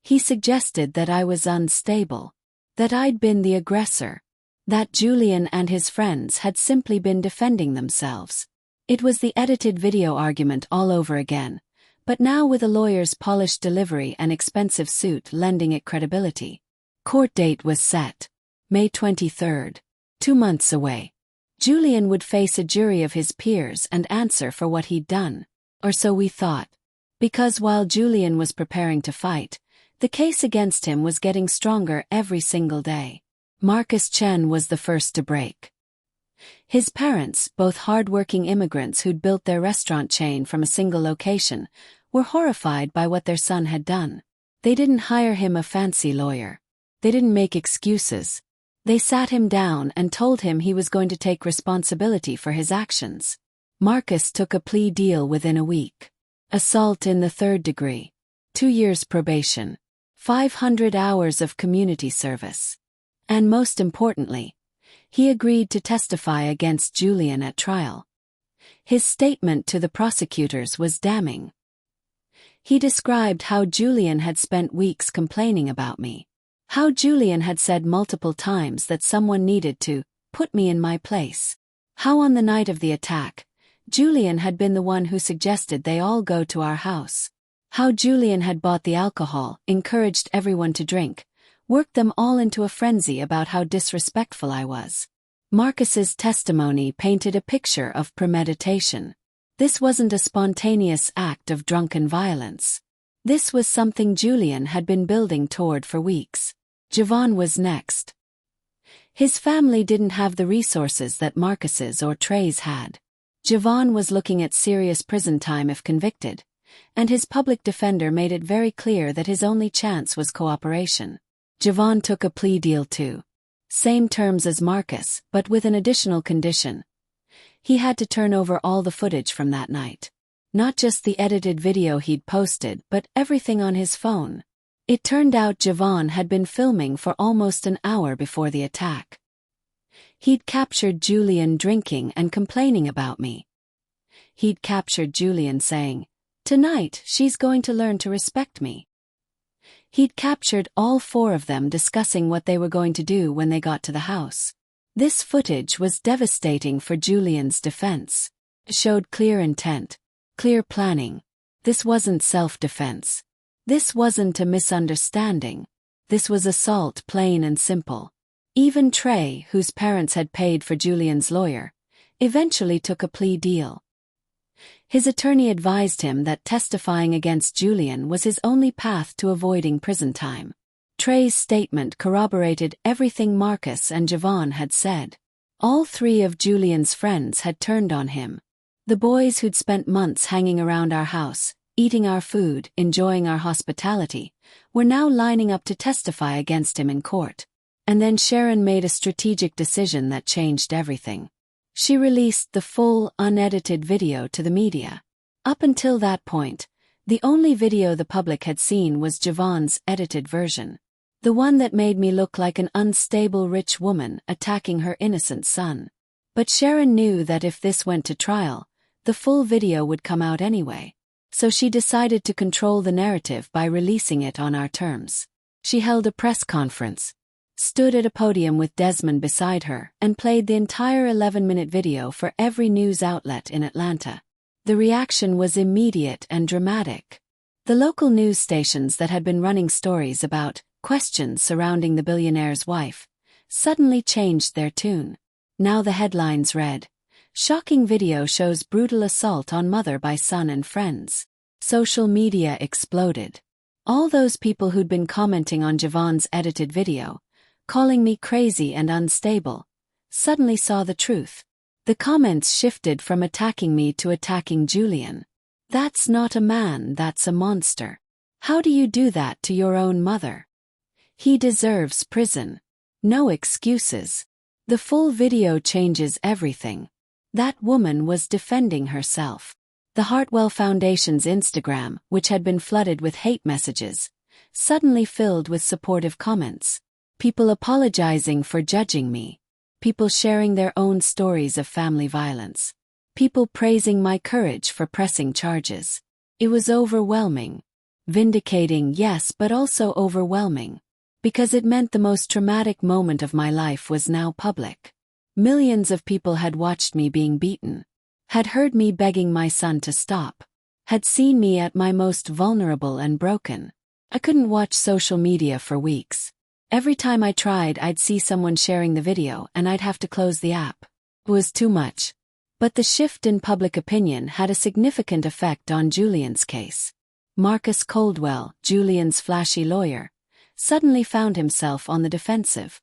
He suggested that I was unstable, that I'd been the aggressor, that Julian and his friends had simply been defending themselves. It was the edited video argument all over again, but now with a lawyer's polished delivery and expensive suit lending it credibility. Court date was set. May 23rd. 2 months away. Julian would face a jury of his peers and answer for what he'd done. Or so we thought. Because while Julian was preparing to fight, the case against him was getting stronger every single day. Marcus Chen was the first to break. His parents, both hard-working immigrants who'd built their restaurant chain from a single location, were horrified by what their son had done. They didn't hire him a fancy lawyer. They didn't make excuses. They sat him down and told him he was going to take responsibility for his actions. Marcus took a plea deal within a week. Assault in the 3rd degree. 2 years probation. 500 hours of community service. And most importantly, he agreed to testify against Julian at trial. His statement to the prosecutors was damning. He described how Julian had spent weeks complaining about me. How Julian had said multiple times that someone needed to put me in my place. How on the night of the attack, Julian had been the one who suggested they all go to our house. How Julian had bought the alcohol, encouraged everyone to drink, worked them all into a frenzy about how disrespectful I was. Marcus's testimony painted a picture of premeditation. This wasn't a spontaneous act of drunken violence. This was something Julian had been building toward for weeks. Javon was next. His family didn't have the resources that Marcus's or Trey's had. Javon was looking at serious prison time if convicted, and his public defender made it very clear that his only chance was cooperation. Javon took a plea deal too. Same terms as Marcus, but with an additional condition. He had to turn over all the footage from that night. Not just the edited video he'd posted, but everything on his phone. It turned out Javon had been filming for almost an hour before the attack. He'd captured Julian drinking and complaining about me. He'd captured Julian saying, "Tonight she's going to learn to respect me." He'd captured all four of them discussing what they were going to do when they got to the house. This footage was devastating for Julian's defense. It showed clear intent, clear planning. This wasn't self-defense. This wasn't a misunderstanding. This was assault, plain and simple. Even Trey, whose parents had paid for Julian's lawyer, eventually took a plea deal. His attorney advised him that testifying against Julian was his only path to avoiding prison time. Trey's statement corroborated everything Marcus and Javon had said. All three of Julian's friends had turned on him. The boys who'd spent months hanging around our house, eating our food, enjoying our hospitality, were now lining up to testify against him in court. And then Sharon made a strategic decision that changed everything. She released the full, unedited video to the media. Up until that point, the only video the public had seen was Javon's edited version. The one that made me look like an unstable rich woman attacking her innocent son. But Sharon knew that if this went to trial, the full video would come out anyway. So she decided to control the narrative by releasing it on our terms. She held a press conference, stood at a podium with Desmond beside her, and played the entire 11-minute video for every news outlet in Atlanta. The reaction was immediate and dramatic. The local news stations that had been running stories about questions surrounding the billionaire's wife suddenly changed their tune. Now the headlines read, "Shocking video shows brutal assault on mother by son and friends." Social media exploded. All those people who'd been commenting on Javon's edited video, calling me crazy and unstable, suddenly saw the truth. The comments shifted from attacking me to attacking Julian. "That's not a man, that's a monster. How do you do that to your own mother? He deserves prison. No excuses." The full video changes everything. That woman was defending herself. The Hartwell Foundation's Instagram, which had been flooded with hate messages, suddenly filled with supportive comments. People apologizing for judging me. People sharing their own stories of family violence. People praising my courage for pressing charges. It was overwhelming. Vindicating, yes, but also overwhelming. Because it meant the most traumatic moment of my life was now public. Millions of people had watched me being beaten, had heard me begging my son to stop, had seen me at my most vulnerable and broken. I couldn't watch social media for weeks. Every time I tried, I'd see someone sharing the video and I'd have to close the app. It was too much. But the shift in public opinion had a significant effect on Julian's case. Marcus Coldwell, Julian's flashy lawyer, suddenly found himself on the defensive.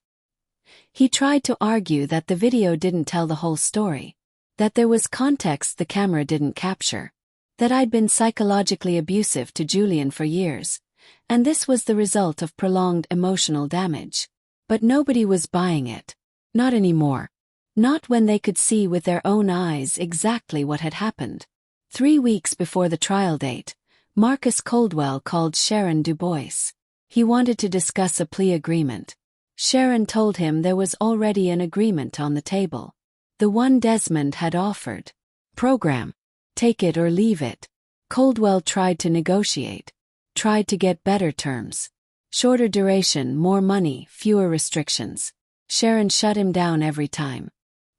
He tried to argue that the video didn't tell the whole story, that there was context the camera didn't capture, that I'd been psychologically abusive to Julian for years, and this was the result of prolonged emotional damage. But nobody was buying it. Not anymore. Not when they could see with their own eyes exactly what had happened. 3 weeks before the trial date, Marcus Coldwell called Sharon Dubois. He wanted to discuss a plea agreement. Sharon told him there was already an agreement on the table. The one Desmond had offered. Program. Take it or leave it. Coldwell tried to negotiate. Tried to get better terms. Shorter duration, more money, fewer restrictions. Sharon shut him down every time.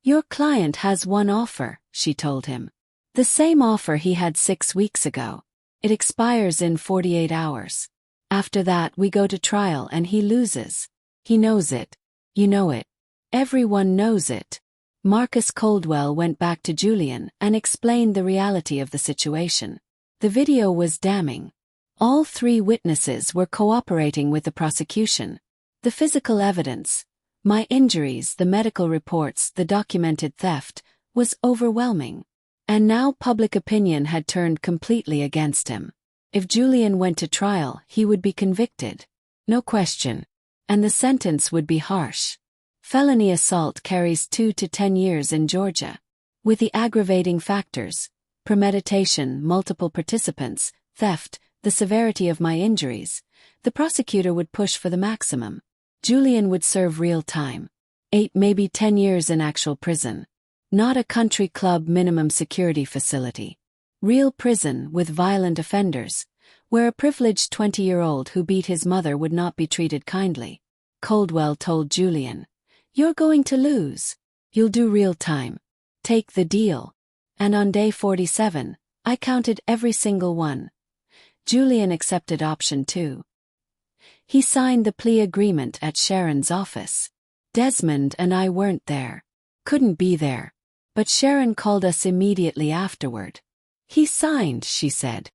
"Your client has one offer," she told him. The same offer he had 6 weeks ago. It expires in 48 hours. After that we go to trial and he loses. He knows it. You know it. Everyone knows it. Marcus Coldwell went back to Julian and explained the reality of the situation. The video was damning. All 3 witnesses were cooperating with the prosecution. The physical evidence, my injuries, the medical reports, the documented theft, was overwhelming. And now public opinion had turned completely against him. If Julian went to trial, he would be convicted. No question. And the sentence would be harsh. Felony assault carries 2 to 10 years in Georgia. With the aggravating factors, premeditation, multiple participants, theft, the severity of my injuries, the prosecutor would push for the maximum. Julian would serve real time. 8, maybe 10 years in actual prison. Not a country club minimum security facility. Real prison with violent offenders, where a privileged 20-year-old who beat his mother would not be treated kindly. Caldwell told Julian, "You're going to lose. You'll do real time. Take the deal." And on day 47, I counted every single one. Julian accepted option 2. He signed the plea agreement at Sharon's office. Desmond and I weren't there. Couldn't be there. But Sharon called us immediately afterward. "He signed," she said.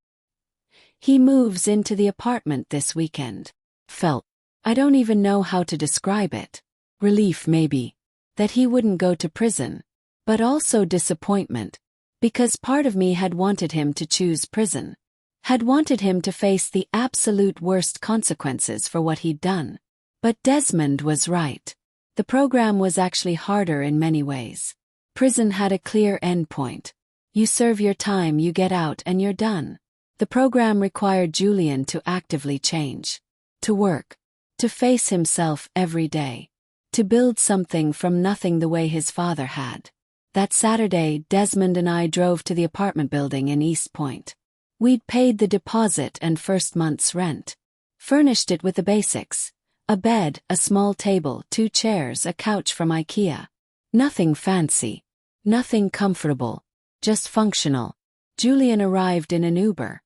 "He moves into the apartment this weekend." Felt. I don't even know how to describe it. Relief maybe. That he wouldn't go to prison. But also disappointment. Because part of me had wanted him to choose prison. Had wanted him to face the absolute worst consequences for what he'd done. But Desmond was right. The program was actually harder in many ways. Prison had a clear endpoint. You serve your time, you get out, and you're done. The program required Julian to actively change. To work. To face himself every day. To build something from nothing the way his father had. That Saturday, Desmond and I drove to the apartment building in East Point. We'd paid the deposit and first month's rent. Furnished it with the basics. A bed, a small table, 2 chairs, a couch from IKEA. Nothing fancy. Nothing comfortable. Just functional. Julian arrived in an Uber.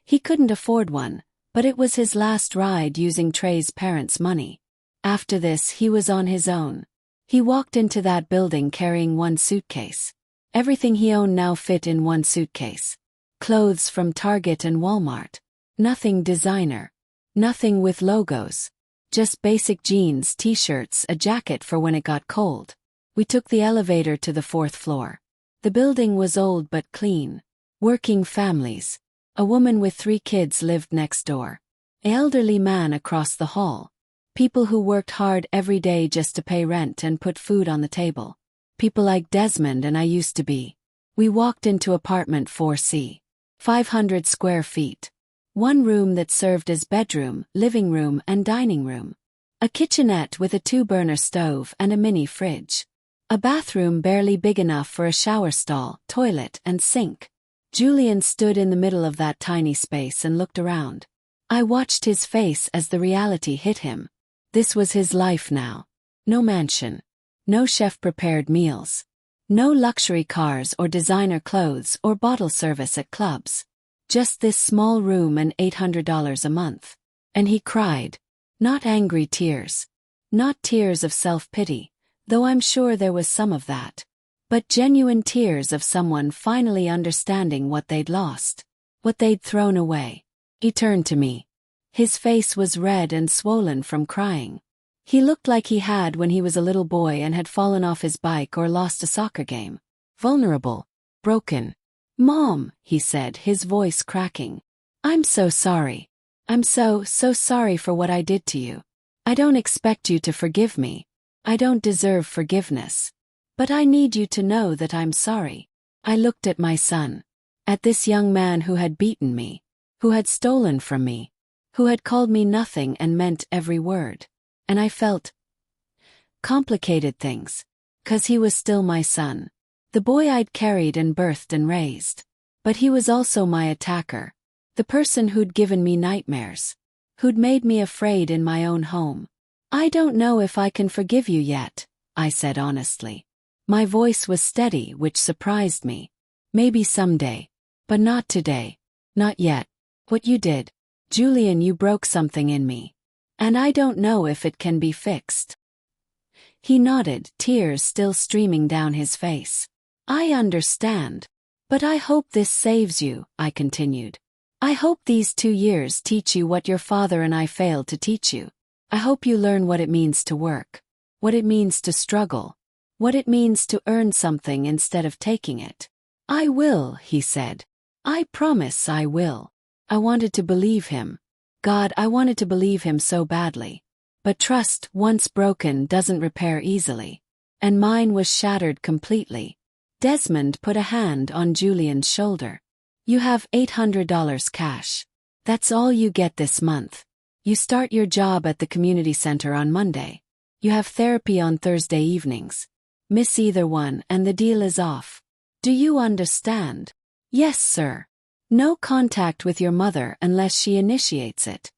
He couldn't afford one, but it was his last ride using Trey's parents' money. After this, he was on his own. He walked into that building carrying 1 suitcase. Everything he owned now fit in 1 suitcase. Clothes from Target and Walmart. Nothing designer. Nothing with logos. Just basic jeans, t-shirts, a jacket for when it got cold. We took the elevator to the 4th floor. The building was old but clean. Working families. A woman with 3 kids lived next door. An elderly man across the hall. People who worked hard every day just to pay rent and put food on the table. People like Desmond and I used to be. We walked into apartment 4C. 500 square feet. 1 room that served as bedroom, living room, and dining room. A kitchenette with a 2-burner stove and a mini fridge. A bathroom barely big enough for a shower stall, toilet, and sink. Julian stood in the middle of that tiny space and looked around. I watched his face as the reality hit him. This was his life now. No mansion. No chef-prepared meals. No luxury cars or designer clothes or bottle service at clubs. Just this small room and $800 a month. And he cried. Not angry tears. Not tears of self-pity, though I'm sure there was some of that. But genuine tears of someone finally understanding what they'd lost. What they'd thrown away. He turned to me. His face was red and swollen from crying. He looked like he had when he was a little boy and had fallen off his bike or lost a soccer game. Vulnerable. Broken. "Mom," he said, his voice cracking. "I'm so sorry. I'm so sorry for what I did to you. I don't expect you to forgive me. I don't deserve forgiveness. But I need you to know that I'm sorry." I looked at my son. At this young man who had beaten me. Who had stolen from me. Who had called me nothing and meant every word. And I felt complicated things. 'Cause he was still my son. The boy I'd carried and birthed and raised. But he was also my attacker. The person who'd given me nightmares. Who'd made me afraid in my own home. "I don't know if I can forgive you yet," I said honestly. My voice was steady, which surprised me. "Maybe someday. But not today. Not yet. What you did. Julian, you broke something in me. And I don't know if it can be fixed." He nodded, tears still streaming down his face. "I understand. But I hope this saves you," I continued. "I hope these 2 years teach you what your father and I failed to teach you. I hope you learn what it means to work. What it means to struggle. What it means to earn something instead of taking it." "I will," he said. "I promise I will." I wanted to believe him. God, I wanted to believe him so badly. But trust, once broken, doesn't repair easily. And mine was shattered completely. Desmond put a hand on Julian's shoulder. "You have $800 cash. That's all you get this month. You start your job at the community center on Monday. You have therapy on Thursday evenings. Miss either one and the deal is off. Do you understand? Yes, sir. No contact with your mother unless she initiates it.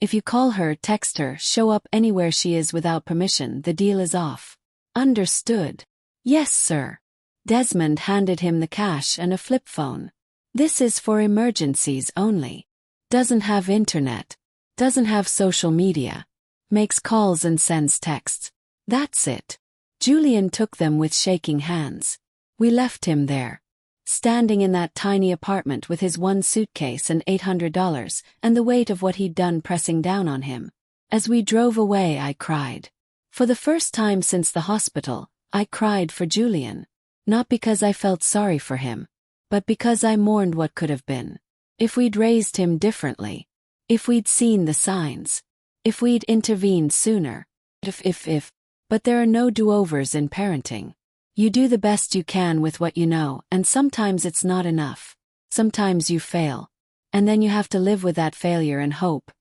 If you call her, text her, show up anywhere she is without permission, the deal is off. Understood. Yes, sir. Desmond handed him the cash and a flip phone. This is for emergencies only. Doesn't have internet. Doesn't have social media. Makes calls and sends texts. That's it. Julian took them with shaking hands. We left him there, standing in that tiny apartment with his one suitcase and $800 and the weight of what he'd done pressing down on him. As we drove away, I cried. For the first time since the hospital, I cried for Julian. Not because I felt sorry for him, but because I mourned what could have been. If we'd raised him differently. If we'd seen the signs. If we'd intervened sooner. If. But there are no do-overs in parenting. You do the best you can with what you know, and sometimes it's not enough. Sometimes you fail. And then you have to live with that failure and hope.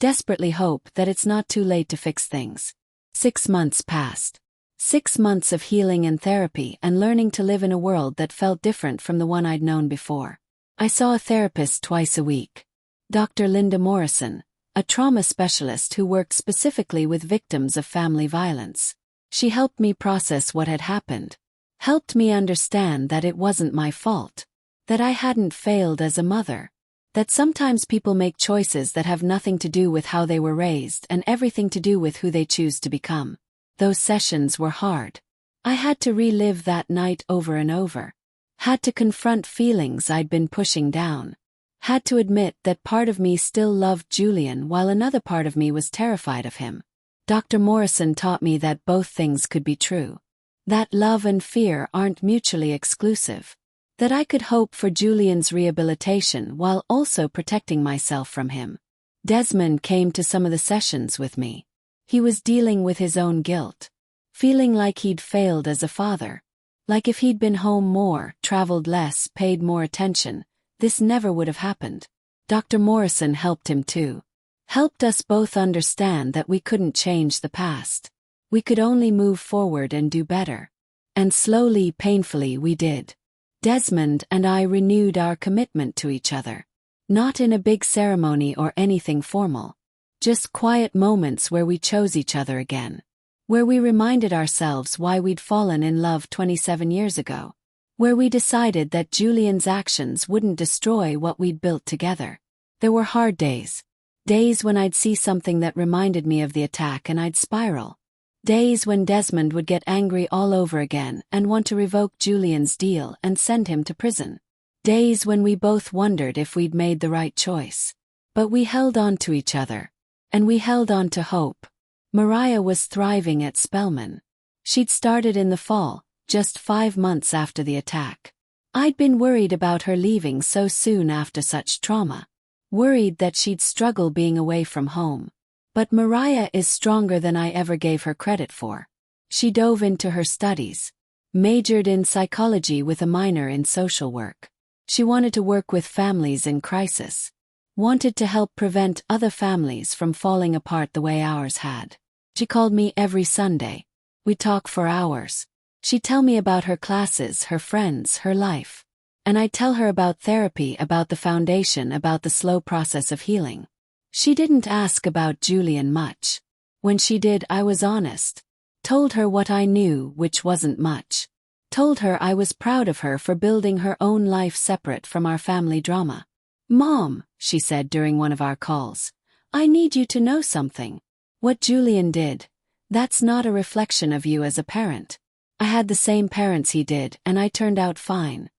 Desperately hope that it's not too late to fix things. 6 months passed. 6 months of healing and therapy and learning to live in a world that felt different from the one I'd known before. I saw a therapist twice a week. Dr. Linda Morrison, a trauma specialist who worked specifically with victims of family violence. She helped me process what had happened. Helped me understand that it wasn't my fault. That I hadn't failed as a mother. That sometimes people make choices that have nothing to do with how they were raised and everything to do with who they choose to become. Those sessions were hard. I had to relive that night over and over. Had to confront feelings I'd been pushing down. Had to admit that part of me still loved Julian while another part of me was terrified of him. Dr. Morrison taught me that both things could be true. That love and fear aren't mutually exclusive. That I could hope for Julian's rehabilitation while also protecting myself from him. Desmond came to some of the sessions with me. He was dealing with his own guilt. Feeling like he'd failed as a father. Like if he'd been home more, traveled less, paid more attention, this never would have happened. Dr. Morrison helped him too. Helped us both understand that we couldn't change the past. We could only move forward and do better. And slowly, painfully, we did. Desmond and I renewed our commitment to each other. Not in a big ceremony or anything formal. Just quiet moments where we chose each other again. Where we reminded ourselves why we'd fallen in love 27 years ago. Where we decided that Julian's actions wouldn't destroy what we'd built together. There were hard days. Days when I'd see something that reminded me of the attack and I'd spiral. Days when Desmond would get angry all over again and want to revoke Julian's deal and send him to prison. Days when we both wondered if we'd made the right choice. But we held on to each other. And we held on to hope. Mariah was thriving at Spelman. She'd started in the fall, just 5 months after the attack. I'd been worried about her leaving so soon after such trauma. Worried that she'd struggle being away from home. But Mariah is stronger than I ever gave her credit for. She dove into her studies. Majored in psychology with a minor in social work. She wanted to work with families in crisis. Wanted to help prevent other families from falling apart the way ours had. She called me every Sunday. We'd talk for hours. She'd tell me about her classes, her friends, her life. And I'd tell her about therapy, about the foundation, about the slow process of healing. She didn't ask about Julian much. When she did, I was honest. Told her what I knew, which wasn't much. Told her I was proud of her for building her own life separate from our family drama. "Mom," she said during one of our calls, "I need you to know something. What Julian did, that's not a reflection of you as a parent. I had the same parents he did and I turned out fine.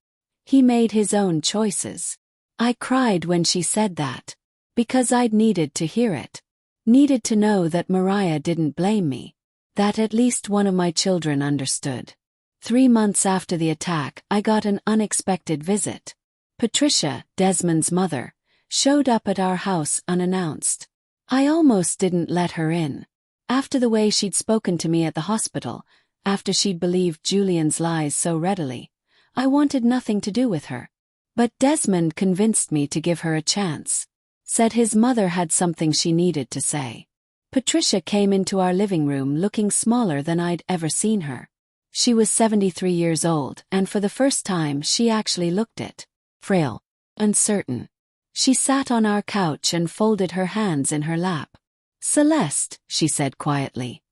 He made his own choices." I cried when she said that. Because I'd needed to hear it. Needed to know that Mariah didn't blame me. That at least one of my children understood. 3 months after the attack, I got an unexpected visit. Patricia, Desmond's mother, showed up at our house unannounced. I almost didn't let her in. After the way she'd spoken to me at the hospital, after she'd believed Julian's lies so readily, I wanted nothing to do with her. But Desmond convinced me to give her a chance. Said his mother had something she needed to say. Patricia came into our living room looking smaller than I'd ever seen her. She was 73 years old, and for the first time she actually looked it. Frail. Uncertain. She sat on our couch and folded her hands in her lap. "Celeste," she said quietly,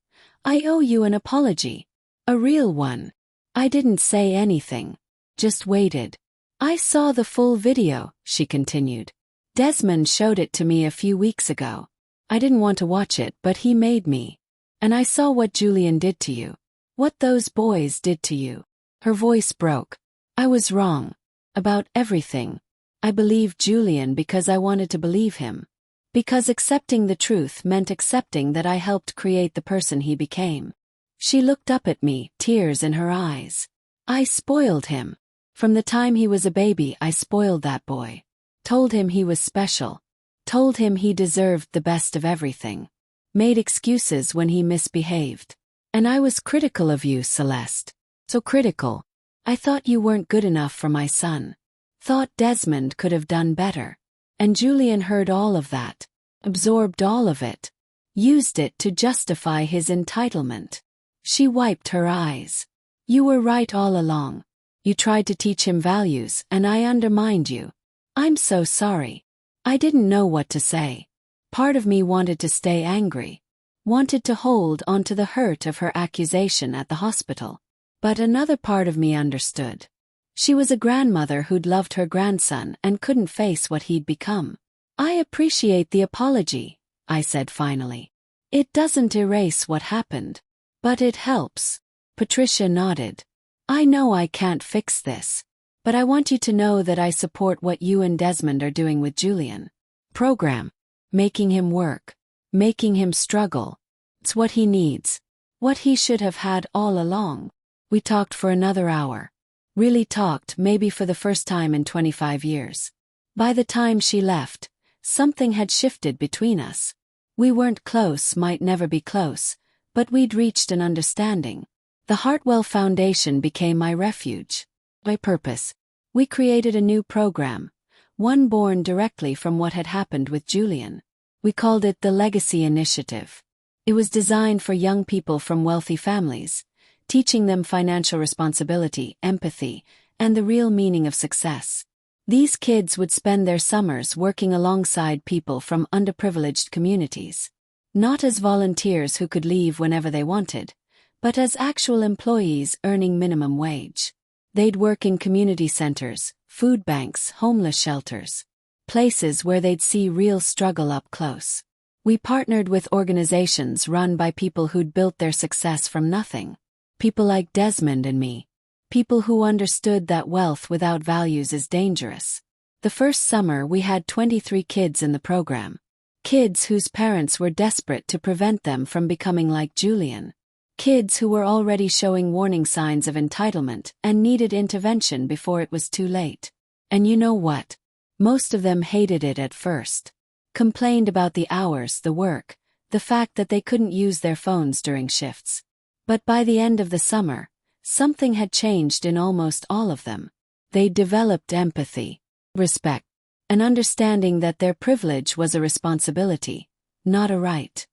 "I owe you an apology. A real one." I didn't say anything. Just waited. "I saw the full video," she continued. "Desmond showed it to me a few weeks ago. I didn't want to watch it, but he made me. And I saw what Julian did to you. What those boys did to you." Her voice broke. "I was wrong. About everything. I believed Julian because I wanted to believe him. Because accepting the truth meant accepting that I helped create the person he became." She looked up at me, tears in her eyes. "I spoiled him. From the time he was a baby, I spoiled that boy. Told him he was special. Told him he deserved the best of everything. Made excuses when he misbehaved. And I was critical of you, Celeste. So critical. I thought you weren't good enough for my son. Thought Desmond could have done better. And Julian heard all of that. Absorbed all of it. Used it to justify his entitlement." She wiped her eyes. "You were right all along. You tried to teach him values, and I undermined you. I'm so sorry. I didn't know what to say. Part of me wanted to stay angry. Wanted to hold onto the hurt of her accusation at the hospital. But another part of me understood. She was a grandmother who'd loved her grandson and couldn't face what he'd become. "I appreciate the apology," I said finally. "It doesn't erase what happened. But it helps." Patricia nodded. "I know I can't fix this. But I want you to know that I support what you and Desmond are doing with Julian. Program. Making him work. Making him struggle. It's what he needs. What he should have had all along." We talked for another hour. Really talked, maybe for the first time in 25 years. By the time she left, something had shifted between us. We weren't close, might never be close, but we'd reached an understanding. The Hartwell Foundation became my refuge. My purpose. We created a new program, one born directly from what had happened with Julian. We called it the Legacy Initiative. It was designed for young people from wealthy families, teaching them financial responsibility, empathy, and the real meaning of success. These kids would spend their summers working alongside people from underprivileged communities. Not as volunteers who could leave whenever they wanted, but as actual employees earning minimum wage. They'd work in community centers, food banks, homeless shelters. Places where they'd see real struggle up close. We partnered with organizations run by people who'd built their success from nothing. People like Desmond and me. People who understood that wealth without values is dangerous. The first summer we had 23 kids in the program. Kids whose parents were desperate to prevent them from becoming like Julian. Kids who were already showing warning signs of entitlement and needed intervention before it was too late. And you know what? Most of them hated it at first. Complained about the hours, the work, the fact that they couldn't use their phones during shifts. But by the end of the summer, something had changed in almost all of them. They developed empathy, respect, an understanding that their privilege was a responsibility, not a right.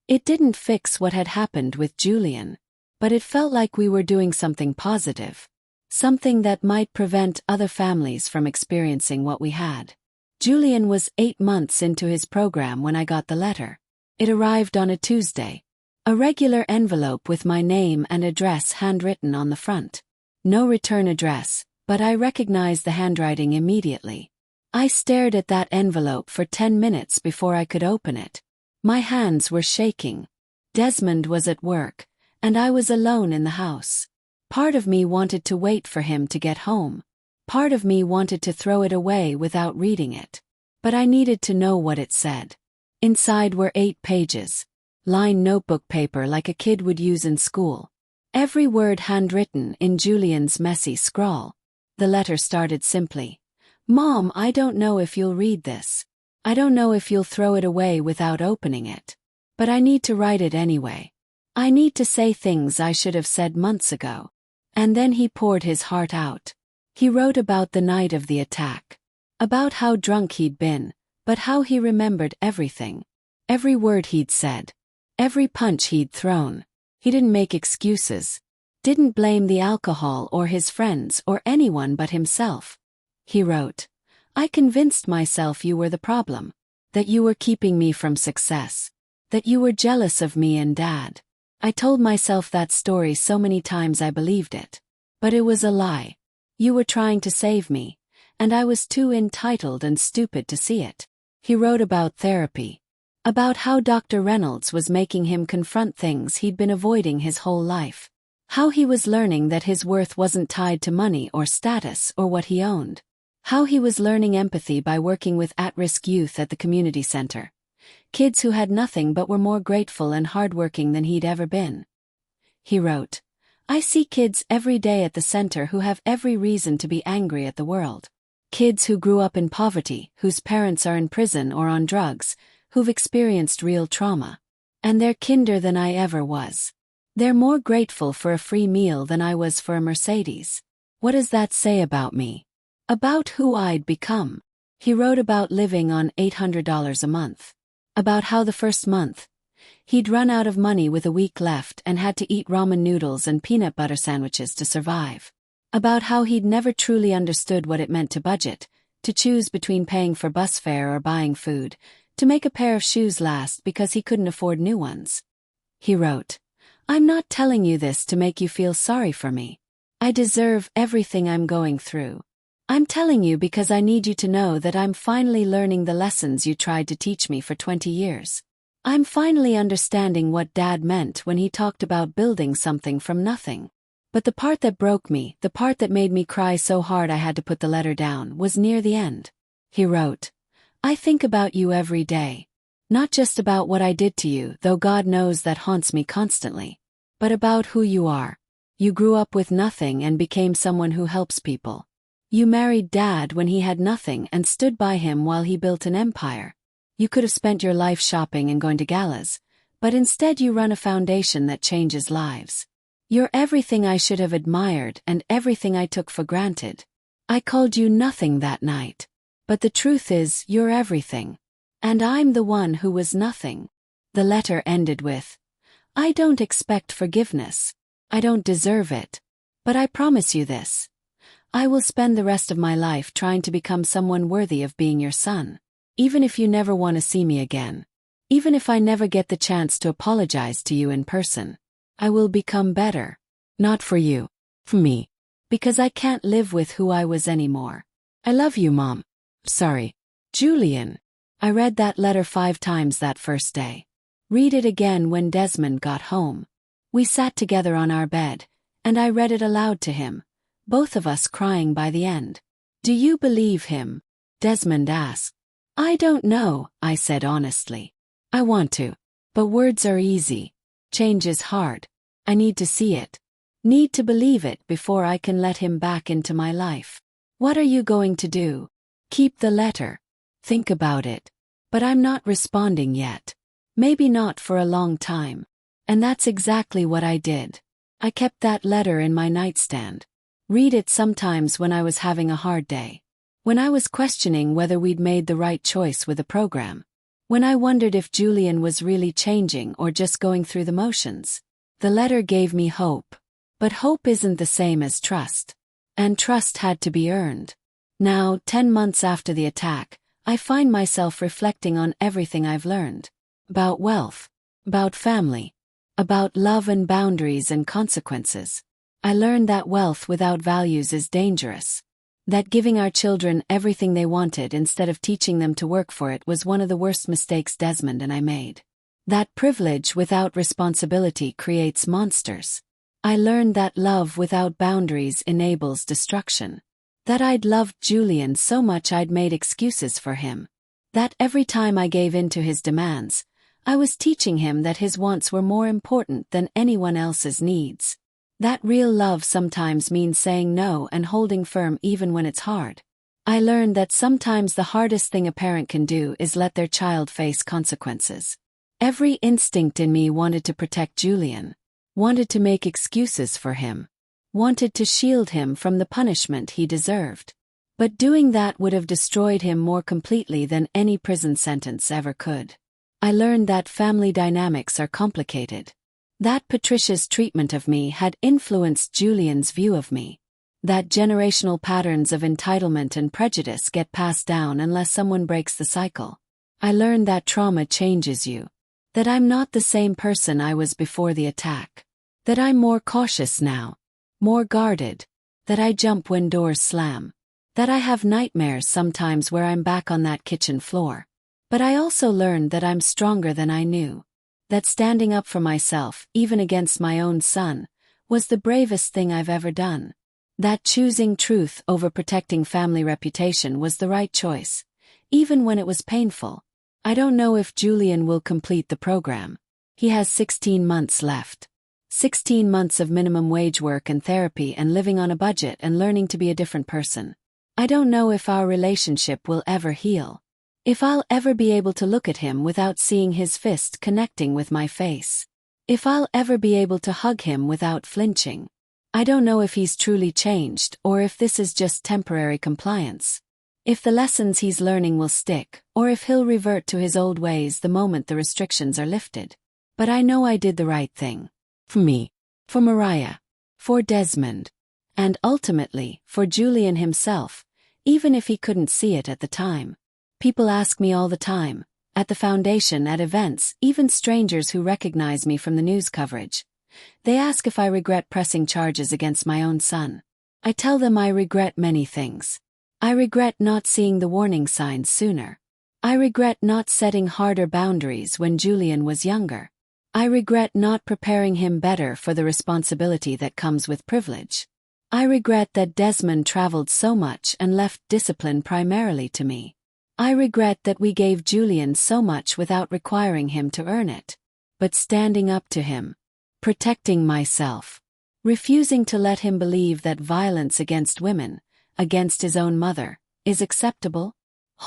It didn't fix what had happened with Julian, but it felt like we were doing something positive. Something that might prevent other families from experiencing what we had. Julian was 8 months into his program when I got the letter. It arrived on a Tuesday. A regular envelope with my name and address handwritten on the front. No return address, but I recognized the handwriting immediately. I stared at that envelope for 10 minutes before I could open it. My hands were shaking. Desmond was at work, and I was alone in the house. Part of me wanted to wait for him to get home. Part of me wanted to throw it away without reading it. But I needed to know what it said. Inside were 8 pages. Lined notebook paper like a kid would use in school. Every word handwritten in Julian's messy scrawl. The letter started simply. "Mom, I don't know if you'll read this. I don't know if you'll throw it away without opening it. But I need to write it anyway. I need to say things I should have said months ago." And then he poured his heart out. He wrote about the night of the attack. About how drunk he'd been, but how he remembered everything. Every word he'd said. Every punch he'd thrown. He didn't make excuses. Didn't blame the alcohol or his friends or anyone but himself. He wrote, "I convinced myself you were the problem. That you were keeping me from success. That you were jealous of me and Dad. I told myself that story so many times I believed it. But it was a lie. You were trying to save me, and I was too entitled and stupid to see it." He wrote about therapy. About how Dr. Reynolds was making him confront things he'd been avoiding his whole life. How he was learning that his worth wasn't tied to money or status or what he owned. How he was learning empathy by working with at-risk youth at the community center. Kids who had nothing but were more grateful and hardworking than he'd ever been. He wrote, "I see kids every day at the center who have every reason to be angry at the world. Kids who grew up in poverty, whose parents are in prison or on drugs, who've experienced real trauma. And they're kinder than I ever was. They're more grateful for a free meal than I was for a Mercedes. What does that say about me? About who I'd become?" He wrote about living on $800 a month. About how the first month, he'd run out of money with a week left and had to eat ramen noodles and peanut butter sandwiches to survive. About how he'd never truly understood what it meant to budget, to choose between paying for bus fare or buying food, to make a pair of shoes last because he couldn't afford new ones. He wrote, "I'm not telling you this to make you feel sorry for me. I deserve everything I'm going through. I'm telling you because I need you to know that I'm finally learning the lessons you tried to teach me for 20 years. I'm finally understanding what Dad meant when he talked about building something from nothing. But the part that broke me, the part that made me cry so hard I had to put the letter down, was near the end." He wrote, "I think about you every day. Not just about what I did to you, though God knows that haunts me constantly. But about who you are. You grew up with nothing and became someone who helps people. You married Dad when he had nothing and stood by him while he built an empire. You could have spent your life shopping and going to galas, but instead you run a foundation that changes lives. You're everything I should have admired and everything I took for granted. I called you nothing that night. But the truth is, you're everything. And I'm the one who was nothing." The letter ended with, "I don't expect forgiveness. I don't deserve it. But I promise you this. I will spend the rest of my life trying to become someone worthy of being your son. Even if you never want to see me again. Even if I never get the chance to apologize to you in person. I will become better. Not for you. For me. Because I can't live with who I was anymore. I love you, Mom. Sorry. Julian." I read that letter 5 times that first day. Read it again when Desmond got home. We sat together on our bed, and I read it aloud to him, both of us crying by the end. "Do you believe him?" Desmond asked. "I don't know," I said honestly. "I want to. But words are easy. Change is hard. I need to see it. Need to believe it before I can let him back into my life." "What are you going to do?" "Keep the letter. Think about it. But I'm not responding yet. Maybe not for a long time." And that's exactly what I did. I kept that letter in my nightstand. Read it sometimes when I was having a hard day. When I was questioning whether we'd made the right choice with the program. When I wondered if Julian was really changing or just going through the motions. The letter gave me hope. But hope isn't the same as trust. And trust had to be earned. Now, 10 months after the attack, I find myself reflecting on everything I've learned. About wealth. About family. About love and boundaries and consequences. I learned that wealth without values is dangerous. That giving our children everything they wanted instead of teaching them to work for it was one of the worst mistakes Desmond and I made. That privilege without responsibility creates monsters. I learned that love without boundaries enables destruction. That I'd loved Julian so much I'd made excuses for him. That every time I gave in to his demands, I was teaching him that his wants were more important than anyone else's needs. That real love sometimes means saying no and holding firm even when it's hard. I learned that sometimes the hardest thing a parent can do is let their child face consequences. Every instinct in me wanted to protect Julian. Wanted to make excuses for him. Wanted to shield him from the punishment he deserved. But doing that would have destroyed him more completely than any prison sentence ever could. I learned that family dynamics are complicated. That Patricia's treatment of me had influenced Julian's view of me. That generational patterns of entitlement and prejudice get passed down unless someone breaks the cycle. I learned that trauma changes you. That I'm not the same person I was before the attack. That I'm more cautious now. More guarded. That I jump when doors slam. That I have nightmares sometimes where I'm back on that kitchen floor. But I also learned that I'm stronger than I knew. That standing up for myself, even against my own son, was the bravest thing I've ever done. That choosing truth over protecting family reputation was the right choice, even when it was painful. I don't know if Julian will complete the program. He has 16 months left. 16 months of minimum wage work and therapy and living on a budget and learning to be a different person. I don't know if our relationship will ever heal. If I'll ever be able to look at him without seeing his fist connecting with my face. If I'll ever be able to hug him without flinching. I don't know if he's truly changed or if this is just temporary compliance. If the lessons he's learning will stick, or if he'll revert to his old ways the moment the restrictions are lifted. But I know I did the right thing. For me. For Mariah. For Desmond. And ultimately, for Julian himself, even if he couldn't see it at the time. People ask me all the time, at the foundation, at events, even strangers who recognize me from the news coverage. They ask if I regret pressing charges against my own son. I tell them I regret many things. I regret not seeing the warning signs sooner. I regret not setting harder boundaries when Julian was younger. I regret not preparing him better for the responsibility that comes with privilege. I regret that Desmond traveled so much and left discipline primarily to me. I regret that we gave Julian so much without requiring him to earn it. But standing up to him. Protecting myself. Refusing to let him believe that violence against women, against his own mother, is acceptable.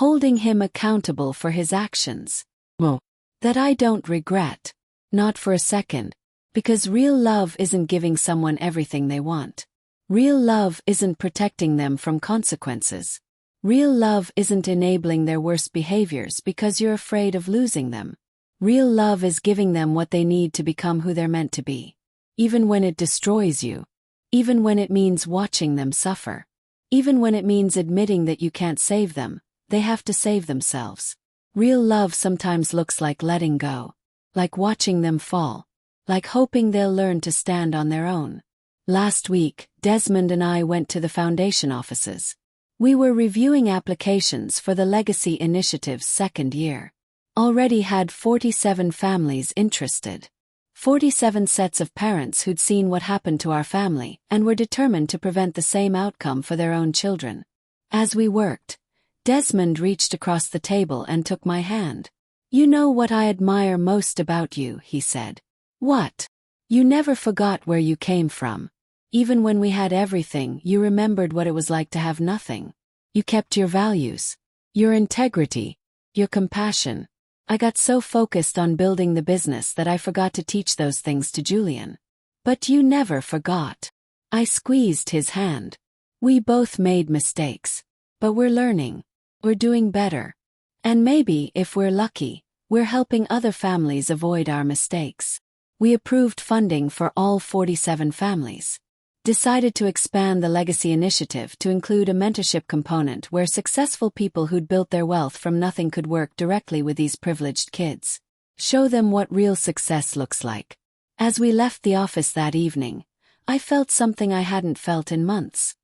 Holding him accountable for his actions. Well, that I don't regret. Not for a second. Because real love isn't giving someone everything they want. Real love isn't protecting them from consequences. Real love isn't enabling their worst behaviors because you're afraid of losing them. Real love is giving them what they need to become who they're meant to be. Even when it destroys you. Even when it means watching them suffer. Even when it means admitting that you can't save them, they have to save themselves. Real love sometimes looks like letting go. Like watching them fall. Like hoping they'll learn to stand on their own. Last week, Desmond and I went to the foundation offices. We were reviewing applications for the Legacy Initiative's second year. Already had 47 families interested. 47 sets of parents who'd seen what happened to our family and were determined to prevent the same outcome for their own children. As we worked, Desmond reached across the table and took my hand. "You know what I admire most about you," he said. "What? You never forgot where you came from. Even when we had everything, you remembered what it was like to have nothing. You kept your values, your integrity, your compassion. I got so focused on building the business that I forgot to teach those things to Julian. But you never forgot." I squeezed his hand. "We both made mistakes. But we're learning. We're doing better. And maybe, if we're lucky, we're helping other families avoid our mistakes." We approved funding for all 47 families. Decided to expand the Legacy Initiative to include a mentorship component where successful people who'd built their wealth from nothing could work directly with these privileged kids. Show them what real success looks like. As we left the office that evening, I felt something I hadn't felt in months.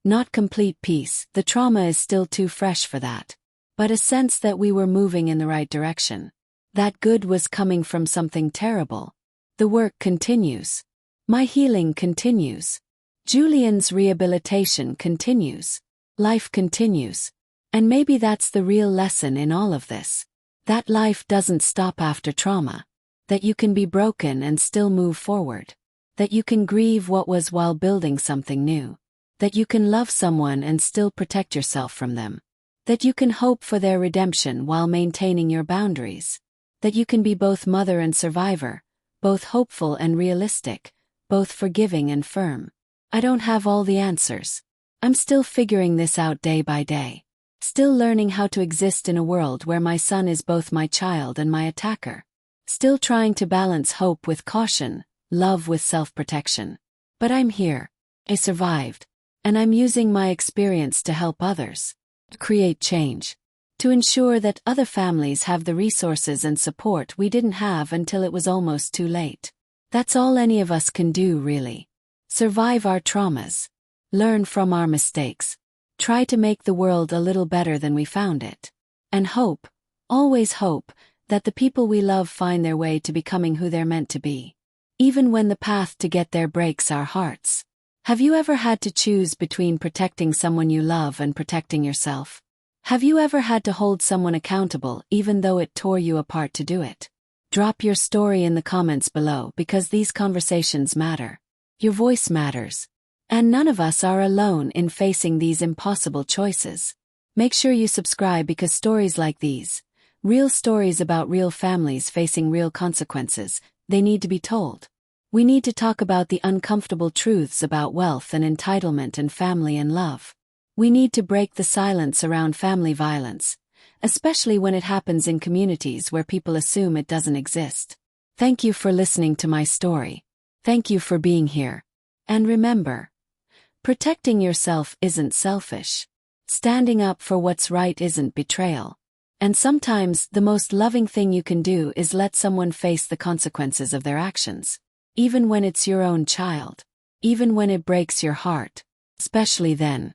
Not complete peace, the trauma is still too fresh for that. But a sense that we were moving in the right direction. That good was coming from something terrible. The work continues. My healing continues. Julian's rehabilitation continues. Life continues. And maybe that's the real lesson in all of this. That life doesn't stop after trauma. That you can be broken and still move forward. That you can grieve what was while building something new. That you can love someone and still protect yourself from them. That you can hope for their redemption while maintaining your boundaries. That you can be both mother and survivor, both hopeful and realistic, both forgiving and firm. I don't have all the answers. I'm still figuring this out day by day. Still learning how to exist in a world where my son is both my child and my attacker. Still trying to balance hope with caution, love with self-protection. But I'm here. I survived. And I'm using my experience to help others. To create change. To ensure that other families have the resources and support we didn't have until it was almost too late. That's all any of us can do, really. Survive our traumas. Learn from our mistakes. Try to make the world a little better than we found it. And hope, always hope, that the people we love find their way to becoming who they're meant to be. Even when the path to get there breaks our hearts. Have you ever had to choose between protecting someone you love and protecting yourself? Have you ever had to hold someone accountable even though it tore you apart to do it? Drop your story in the comments below because these conversations matter. Your voice matters. And none of us are alone in facing these impossible choices. Make sure you subscribe because stories like these, real stories about real families facing real consequences, they need to be told. We need to talk about the uncomfortable truths about wealth and entitlement and family and love. We need to break the silence around family violence, especially when it happens in communities where people assume it doesn't exist. Thank you for listening to my story. Thank you for being here. And remember, protecting yourself isn't selfish. Standing up for what's right isn't betrayal. And sometimes the most loving thing you can do is let someone face the consequences of their actions. Even when it's your own child. Even when it breaks your heart. Especially then.